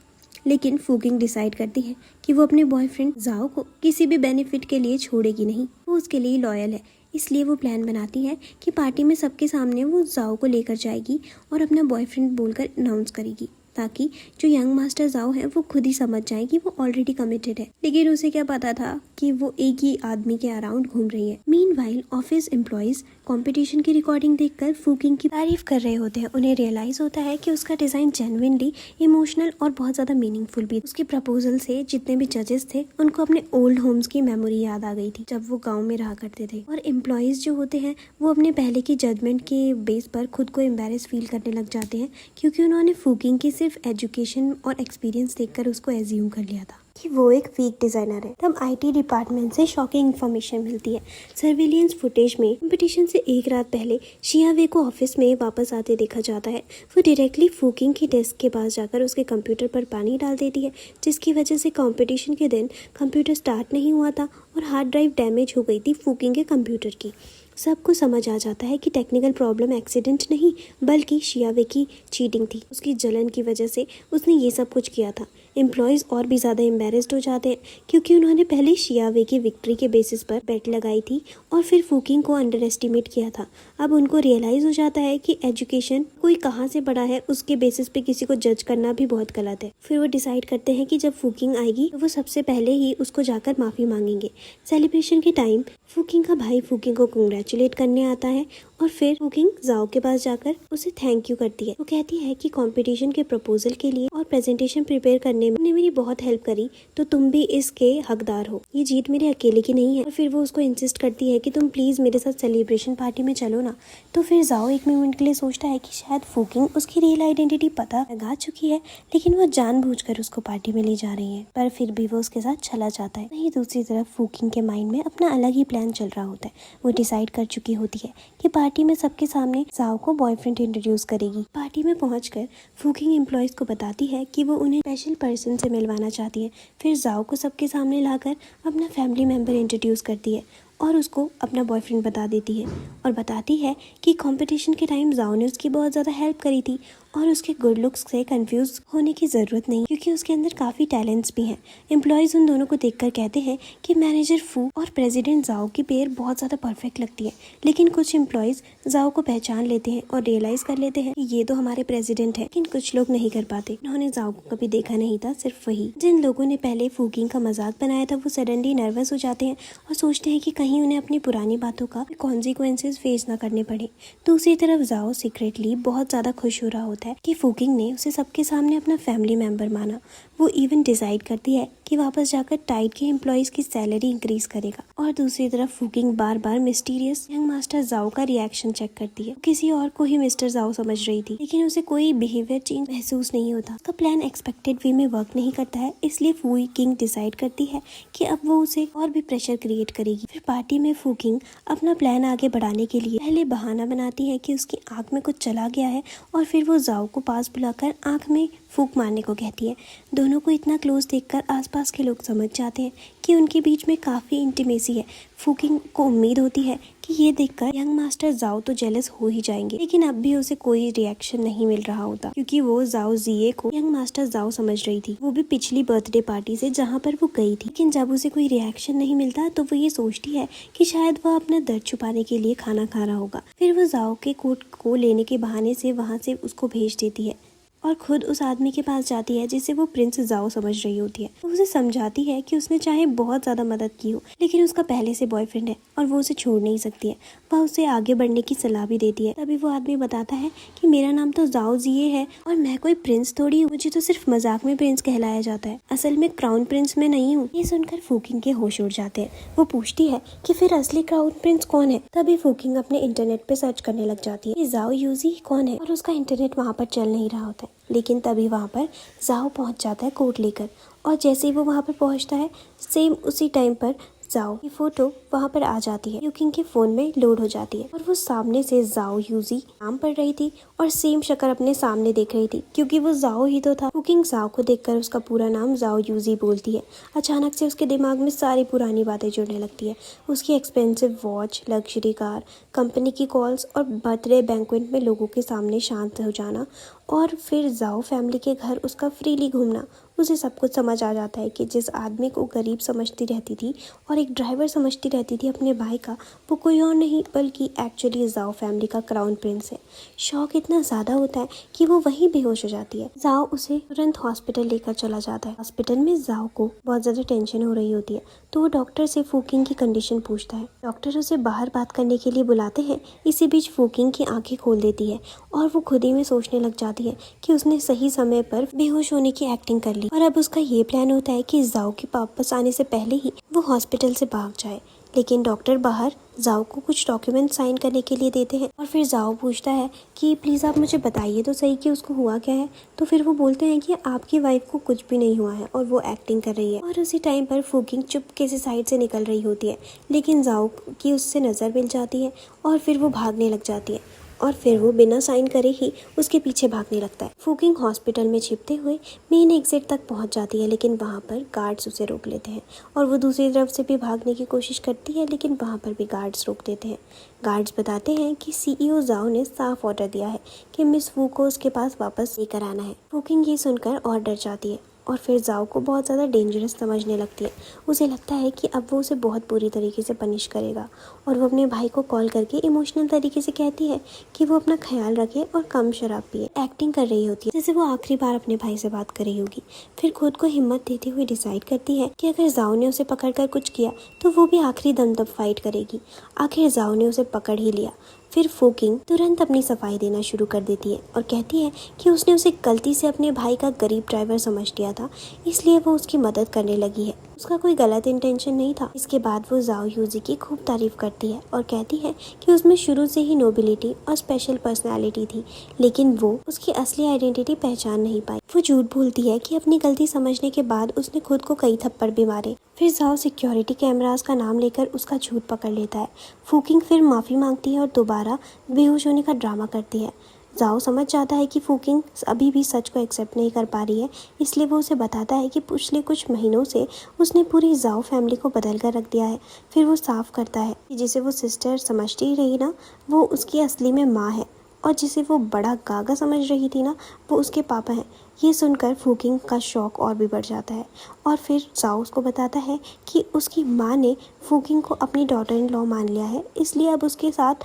लेकिन फूकिंग डिसाइड करती है कि वो अपने बॉयफ्रेंड जाओ को किसी भी बेनिफिट के लिए छोड़ेगी नहीं, वो उसके लिए लॉयल है। इसलिए वो प्लान बनाती है कि पार्टी में सबके सामने वो जाओ को लेकर जाएगी और अपना बॉयफ्रेंड बोलकर अनाउंस करेगी, ताकि जो यंग मास्टर जाओ है वो खुद ही समझ जाए कि वो ऑलरेडी कमिटेड है। लेकिन उसे क्या पता था कि वो एक ही आदमी के अराउंड घूम रही है। मीनवाइल ऑफिस एम्प्लॉइज कंपटीशन की रिकॉर्डिंग देखकर फूकिंग की तारीफ कर रहे होते हैं। उन्हें रियलाइज होता है कि उसका डिजाइन जेन्युइनली इमोशनल और बहुत ज्यादा मीनिंगफुल भी। उसके प्रपोजल से जितने भी जजेस थे उनको अपने ओल्ड होम्स की मेमोरी याद आ गई थी जब वो गाँव में रहा करते थे। और एम्प्लॉइज जो होते हैं वो अपने पहले की जजमेंट के बेस पर खुद को एम्बेरस फील करने लग जाते हैं, क्योंकि उन्होंने फूकिंग की सिर्फ एजुकेशन और एक्सपीरियंस देखकर उसको एज्यूम कर लिया था कि वो एक वीक डिजाइनर है। तब आईटी डिपार्टमेंट से शॉकिंग इन्फॉर्मेशन मिलती है। सर्विलियंस फुटेज में कंपटीशन से एक रात पहले शिया वे को ऑफिस में वापस आते देखा जाता है। वो डायरेक्टली फूकिंग की डेस्क के पास जाकर उसके कंप्यूटर पर पानी डाल देती है, जिसकी वजह से कंपटीशन के दिन कंप्यूटर स्टार्ट नहीं हुआ था और हार्ड ड्राइव डैमेज हो गई थी फूकिंग के कंप्यूटर की। सबको समझ आ जाता है कि टेक्निकल प्रॉब्लम एक्सीडेंट नहीं बल्कि शिया वे की चीटिंग थी। उसकी जलन की वजह से उसने ये सब कुछ किया था। एम्प्लॉयज़ और भी ज़्यादा एम्बेरस्ड हो जाते हैं क्योंकि उन्होंने पहले शिया वे की विक्ट्री के बेसिस पर बेट लगाई थी और फिर फूकिंग को अंडर एस्टिमेट किया था। अब उनको रियलाइज हो जाता है कि एजुकेशन कोई कहाँ से बड़ा है उसके बेसिस पे किसी को जज करना भी बहुत गलत है। फिर वो डिसाइड करते हैं कि जब फूकिंग आएगी तो वो सबसे पहले ही उसको जाकर माफ़ी मांगेंगे। सेलिब्रेशन के टाइम फूकिंग का भाई फूकिंग को कंग्रेचुलेट करने आता है और फिर फूकिंग जाओ के पास जाकर उसे थैंक यू करती है। वो कहती है कि कंपटीशन के प्रपोजल के लिए और प्रेजेंटेशन प्रिपेयर करने में मेरी बहुत हेल्प करी, तो तुम भी इसके हकदार हो। ये जीत मेरे अकेले की नहीं है। और फिर वो उसको इंसिस्ट करती है कि तुम प्लीज मेरे साथ सेलिब्रेशन पार्टी में चलो ना। तो फिर जाओ एक मोमेंट के लिए सोचता है कि शायद फूकिंग उसकी रियल आइडेंटिटी पता लगा चुकी है, लेकिन वो जानबूझकर उसको पार्टी में ले जा रही है। पर फिर भी वो उसके साथ चला जाता है। वहीं दूसरी तरफ फूकिंग के माइंड में अपना अलग ही प्लान चल रहा होता है। वो डिसाइड कर चुकी होती है कि पार्टी में सबके सामने जाओ को बॉयफ्रेंड इंट्रोड्यूस करेगी। पार्टी में पहुंचकर फूकिंग एम्प्लॉयज को बताती है कि वो उन्हें स्पेशल पर्सन से मिलवाना चाहती है। फिर जाओ को सबके सामने लाकर अपना फैमिली मेंबर इंट्रोड्यूस करती है और उसको अपना बॉयफ्रेंड बता देती है और बताती है कि कंपटीशन के टाइम जाओ ने उसकी बहुत ज़्यादा हेल्प करी थी और उसके गुड लुक्स से कंफ्यूज होने की ज़रूरत नहीं, क्योंकि उसके अंदर काफ़ी टैलेंट्स भी हैं। एम्प्लॉयज़ उन दोनों को देखकर कहते हैं कि मैनेजर फू और प्रेसिडेंट जाओ की पेयर बहुत ज़्यादा परफेक्ट लगती है। लेकिन कुछ एम्प्लॉयज़ जाओ को पहचान लेते हैं और रियलाइज़ कर लेते हैं कि ये तो हमारे प्रेसिडेंट है, लेकिन कुछ लोग नहीं कर पाते। उन्होंने जाओ को कभी देखा नहीं था, सिर्फ वही। जिन लोगों ने पहले फूकिंग का मजाक बनाया था वो सडनली नर्वस हो जाते हैं और सोचते हैं कि कहीं उन्हें अपनी पुरानी बातों का कॉन्सिक्वेंसेस फेस ना करने पड़े। दूसरी तरफ जाओ सीक्रेटली बहुत ज़्यादा खुश हो रहा होता है कि फूकिंग ने उसे सबके सामने अपना फैमिली मेंबर माना। वो इवन डिसाइड करती है कि वापस जाकर टाइड के एम्प्लॉयज की सैलरी इंक्रीज करेगा। और दूसरी तरफ फूकिंग बार बार मिस्टीरियस यंग मास्टर जाओ का रिएक्शन चेक करती है। किसी और को ही मिस्टर जाओ समझ रही थी, लेकिन उसे कोई बिहेवियर चेंज महसूस नहीं होता। उसका प्लान एक्सपेक्टेड वे में वर्क नहीं करता है, इसलिए फूकिंग डिसाइड करती है कि अब वो उसे और भी प्रेशर क्रिएट करेगी। फिर पार्टी में फूकिंग अपना प्लान आगे बढ़ाने के लिए पहले बहाना बनाती है कि उसकी आंख में कुछ चला गया है और फिर वो जाओ को पास बुलाकर आंख में फूंक मारने को कहती है। दोनों को इतना क्लोज देखकर आसपास के लोग समझ जाते हैं कि उनके बीच में काफ़ी इंटीमेसी है। फूकिंग को उम्मीद होती है कि ये देखकर यंग मास्टर जाओ तो जेलस हो ही जाएंगे, लेकिन अब भी उसे कोई रिएक्शन नहीं मिल रहा होता क्योंकि वो जाओ जिये को यंग मास्टर जाओ समझ रही थी, वो भी पिछली बर्थडे पार्टी से जहाँ पर वो गई थी। लेकिन जब उसे कोई रिएक्शन नहीं मिलता तो वो ये सोचती है कि शायद वह अपना दर्द छुपाने के लिए खाना खा रहा होगा। फिर वो जाओ के कोट को लेने के बहाने से वहाँ से उसको भेज देती है और खुद उस आदमी के पास जाती है जिसे वो प्रिंस जाओ समझ रही होती है। तो उसे समझाती है कि उसने चाहे बहुत ज़्यादा मदद की हो, लेकिन उसका पहले से बॉयफ्रेंड है और वो उसे छोड़ नहीं सकती है। वह उसे आगे बढ़ने की सलाह भी देती है। तभी वो आदमी बताता है कि मेरा नाम तो जाओ जिये है और मैं कोई प्रिंस थोड़ी हूँ, मुझे तो सिर्फ मजाक में प्रिंस कहलाया जाता है, असल में क्राउन प्रिंस में नहीं हूँ। ये सुनकर फूकिंग के होश उड़ जाते हैं। वो पूछती है कि फिर असली क्राउन प्रिंस कौन है। तभी फूकिंग अपने इंटरनेट पे सर्च करने लग जाती है कि जाओ यूजी कौन है और उसका इंटरनेट वहाँ पर चल नहीं रहा होता है। लेकिन तभी वहाँ पर जाओ पहुँच जाता है कोट लेकर और जैसे ही वो वहाँ पर पहुँचता है सेम उसी टाइम पर जाओ की फोटो वहाँ पर आ जाती है, यूकिंग के फोन में लोड हो जाती है और वो सामने से जाओ यूजी नाम पढ़ रही थी और सेम शक्ल अपने सामने देख रही थी क्योंकि वो जाओ ही तो था। यूकिंग जाओ को देखकर उसका पूरा नाम जाओ यूजी बोलती है। अचानक से उसके दिमाग में सारी पुरानी बातें जुड़ने लगती है, उसकी expensive watch, luxury car, company की कॉल्स और बर्थडे बैंक्वेट में लोगों के सामने शांत हो जाना और फिर जाओ फैमिली के घर उसका फ्रीली घूमना। उसे सब कुछ समझ आ जाता है कि जिस आदमी को गरीब समझती रहती थी और एक ड्राइवर समझती रहती थी अपने भाई का, वो कोई और नहीं बल्कि एक्चुअली जाओ फैमिली का क्राउन प्रिंस है। शौक इतना ज़्यादा होता है कि वो वहीं बेहोश हो जाती है। जाओ उसे तुरंत हॉस्पिटल लेकर चला जाता है। हॉस्पिटल में जाओ को बहुत ज़्यादा टेंशन हो रही होती है तो वो डॉक्टर से फूकिंग की कंडीशन पूछता है। डॉक्टर उसे बाहर बात करने के लिए बुलाते हैं। इसी बीच फूकिंग की आंखें खोल देती है और वो खुद ही में सोचने लग जाती है कि उसने सही समय पर बेहोश होने की एक्टिंग कर ली और अब उसका ये प्लान होता है कि जाओ के वापस आने से पहले ही वो हॉस्पिटल से भाग जाए। लेकिन डॉक्टर बाहर जाओ को कुछ डॉक्यूमेंट साइन करने के लिए देते हैं और फिर जाओ पूछता है कि प्लीज़ आप मुझे बताइए तो सही कि उसको हुआ क्या है। तो फिर वो बोलते हैं कि आपकी वाइफ को कुछ भी नहीं हुआ है और वो एक्टिंग कर रही है। और उसी टाइम पर फूकिंग चुपके से साइड से निकल रही होती है, लेकिन जाओ की उससे नज़र मिल जाती है और फिर वो भागने लग जाती है और फिर वो बिना साइन करे ही उसके पीछे भागने लगता है। फूकिंग हॉस्पिटल में छिपते हुए मेन एग्जिट तक पहुंच जाती है, लेकिन वहां पर गार्ड्स उसे रोक लेते हैं और वो दूसरी तरफ से भी भागने की कोशिश करती है, लेकिन वहां पर भी गार्ड्स रोक देते हैं। गार्ड्स बताते हैं कि सीईओ जाओ ने साफ ऑर्डर दिया है कि मिस वू को उसके पास वापस लेकर आना है। फूकिंग ये सुनकर और डर जाती है और फिर जाओ को बहुत ज़्यादा डेंजरस समझने लगती है। उसे लगता है कि अब वो उसे बहुत बुरी तरीके से पनिश करेगा और वो अपने भाई को कॉल करके इमोशनल तरीके से कहती है कि वो अपना ख्याल रखे और कम शराब पिए। एक्टिंग कर रही होती है जैसे वो आखिरी बार अपने भाई से बात कर रही होगी। फिर खुद को हिम्मत देते हुए डिसाइड करती है कि अगर जाओ ने उसे पकड़कर कुछ किया तो वो भी आखिरी दम तक फाइट करेगी। आखिर जाओ ने उसे पकड़ ही लिया। फिर फूकिंग तुरंत अपनी सफाई देना शुरू कर देती है और कहती है कि उसने उसे गलती से अपने भाई का गरीब ड्राइवर समझ लिया था, इसलिए वो उसकी मदद करने लगी है, उसका कोई गलत इंटेंशन नहीं था। इसके बाद वो जाओ यूजी की खूब तारीफ करती है और कहती है कि उसमें शुरू से ही नोबिलिटी और स्पेशल पर्सनालिटी थी, लेकिन वो उसकी असली आइडेंटिटी पहचान नहीं पाई। वो झूठ बोलती है कि अपनी गलती समझने के बाद उसने खुद को कई थप्पड़ भी मारे। फिर जाओ सिक्योरिटी कैमरास का नाम लेकर उसका झूठ पकड़ लेता है। फूकिंग फिर माफ़ी मांगती है और दोबारा बेहोश होने का ड्रामा करती है। जाओ समझ जाता है कि फूकिंग अभी भी सच को एक्सेप्ट नहीं कर पा रही है, इसलिए वो उसे बताता है कि पिछले कुछ महीनों से उसने पूरी जाओ फैमिली को बदल कर रख दिया है। फिर वो साफ करता है कि जिसे वो सिस्टर समझती रही ना, वो उसकी असली में माँ है और जिसे वो बड़ा गागा समझ रही थी ना, वो उसके पापा हैं। ये सुनकर फूकिंग का शौक और भी बढ़ जाता है और फिर जाओ उसको बताता है कि उसकी माँ ने फूकिंग को अपनी डॉटर इन लॉ मान लिया है, इसलिए अब उसके साथ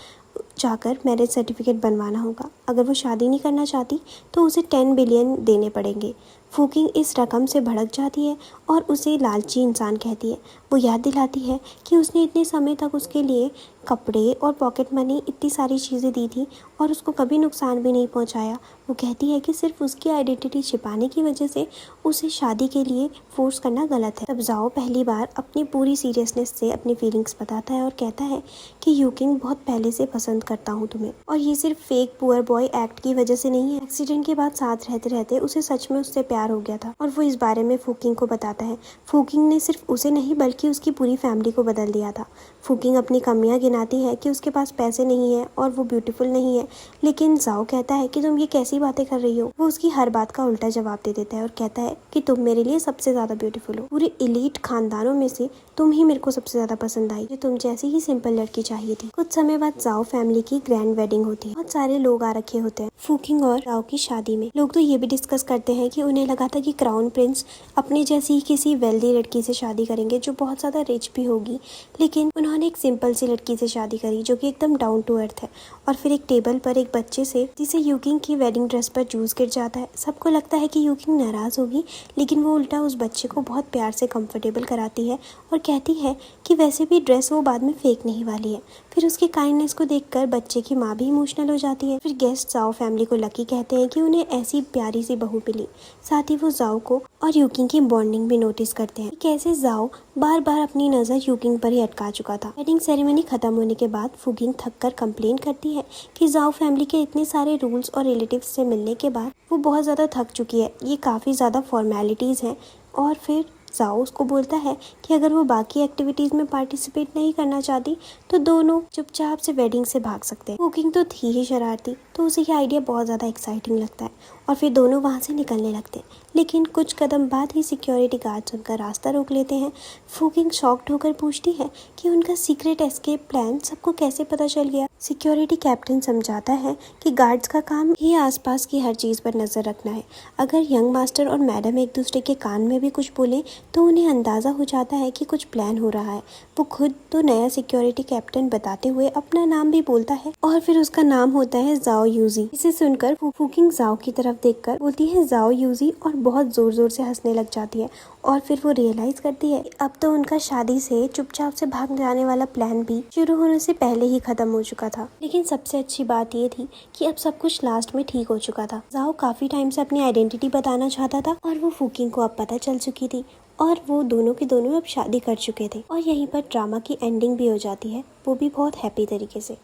जाकर मैरिज सर्टिफिकेट बनवाना होगा। अगर वो शादी नहीं करना चाहती तो उसे 10 बिलियन देने पड़ेंगे। फूकिंग इस रकम से भड़क जाती है और उसे लालची इंसान कहती है। वो याद दिलाती है कि उसने इतने समय तक उसके लिए कपड़े और पॉकेट मनी इतनी सारी चीज़ें दी थी और उसको कभी नुकसान भी नहीं पहुंचाया। वो कहती है कि सिर्फ उसकी आइडेंटिटी छिपाने की वजह से उसे शादी के लिए फोर्स करना गलत है। तब जाओ पहली बार अपनी पूरी सीरियसनेस से अपनी फीलिंग्स बताता है और कहता है कि यूकिंग बहुत पहले से पसंद करता हूँ तुम्हें, और ये सिर्फ फेक पुअर बॉय एक्ट की वजह से नहीं है। एक्सीडेंट के बाद साथ रहते रहते उसे सच में उससे प्यार प्यार हो गया था और वो इस बारे में फूकिंग को बताता है। फूकिंग ने सिर्फ उसे नहीं बल्कि उसकी पूरी फैमिली को बदल दिया था। फूकिंग अपनी कमियां गिनाती है कि उसके पास पैसे नहीं है और वो ब्यूटीफुल नहीं है, लेकिन जाओ कहता है कि तुम ये कैसी बातें कर रही हो। वो उसकी हर बात का उल्टा जवाब दे देता है और कहता है कि तुम मेरे लिए सबसे ज्यादा ब्यूटीफुल हो। पूरे एलीट खानदानों में से तुम ही मेरे को सबसे ज्यादा पसंद आई, तुम जैसी ही सिंपल लड़की चाहिए थी। कुछ समय बाद जाओ फैमिली की ग्रैंड वेडिंग होती है। बहुत सारे लोग आ रखे होते हैं फूकिंग और जाओ की शादी में। लोग तो ये भी डिस्कस करते हैं कि उन्हें लगा था कि क्राउन प्रिंस अपने जैसी ही किसी वेल्दी लड़की से शादी करेंगे जो बहुत ज्यादा रिच भी होगी, लेकिन उन्होंने एक सिंपल सी लड़की से शादी करी जो कि एकदम डाउन टू अर्थ है। और फिर एक टेबल पर एक बच्चे से जिसे यूकिंग की वेडिंग ड्रेस पर जूस गिर जाता है। सबको लगता है कि यूकिंग नाराज होगी, लेकिन वो उल्टा उस बच्चे को बहुत प्यार से कंफर्टेबल कराती है और कहती है कि वैसे भी ड्रेस वो बाद में फेंकने वाली है। फिर उसकी काइंडनेस को देखकर बच्चे की माँ भी इमोशनल हो जाती है। फिर गेस्ट जाओ फैमिली को लकी कहते हैं कि उन्हें ऐसी प्यारी सी बहू मिली। साथ ही वो जाओ को और यूकिंग की बॉन्डिंग भी नोटिस करते हैं। कैसे जाओ बार बार अपनी नजर यूकिंग पर ही अटका चुका था। वेडिंग सेरेमनी खत्म होने के बाद फूकिंग थककर कंप्लेन करती है कि जाओ फैमिली के इतने सारे रूल्स और रिलेटिव्स से मिलने के बाद वो बहुत ज्यादा थक चुकी है। ये काफी ज्यादा फॉर्मेलिटीज हैं। और फिर जाओ उसको बोलता है कि अगर वो बाकी एक्टिविटीज में पार्टिसिपेट नहीं करना चाहती तो दोनों चुपचाप से वेडिंग से भाग सकते हैं। कुकिंग तो थी ही शरारती, तो उसे ये आइडिया बहुत ज़्यादा एक्साइटिंग लगता है और फिर दोनों वहाँ से निकलने लगते हैं। लेकिन कुछ कदम बाद ही सिक्योरिटी गार्ड्स उनका रास्ता रोक लेते हैं। फूकिंग शॉक्ड होकर पूछती है कि उनका सीक्रेट एस्केप प्लान सबको कैसे पता चल गया। सिक्योरिटी कैप्टन समझाता है कि गार्ड्स का काम ही आसपास की हर चीज़ पर नज़र रखना है। अगर यंग मास्टर और मैडम एक दूसरे के कान में भी कुछ बोले तो उन्हें अंदाज़ा हो जाता है कि कुछ प्लान हो रहा है। वो खुद तो नया सिक्योरिटी कैप्टन बताते हुए अपना नाम भी बोलता है और फिर उसका नाम होता है जाओ यूजी। इसे सुनकर फूकिंग जाओ की तरफ देखकर बोलती है जाओ यूजी और बहुत जोर जोर से हंसने लग जाती है। और फिर वो रियलाइज करती है अब तो उनका शादी से चुपचाप से भाग जाने वाला प्लान भी शुरू होने से पहले ही खत्म हो चुका था। लेकिन सबसे अच्छी बात ये थी कि अब सब कुछ लास्ट में ठीक हो चुका था। जाओ काफी टाइम से अपनी आइडेंटिटी बताना चाहता था और वो फूकिंग को अब पता चल चुकी थी और वो दोनों के दोनों अब शादी कर चुके थे। और यहीं पर ड्रामा की एंडिंग भी हो जाती है, वो भी बहुत हैप्पी तरीके से।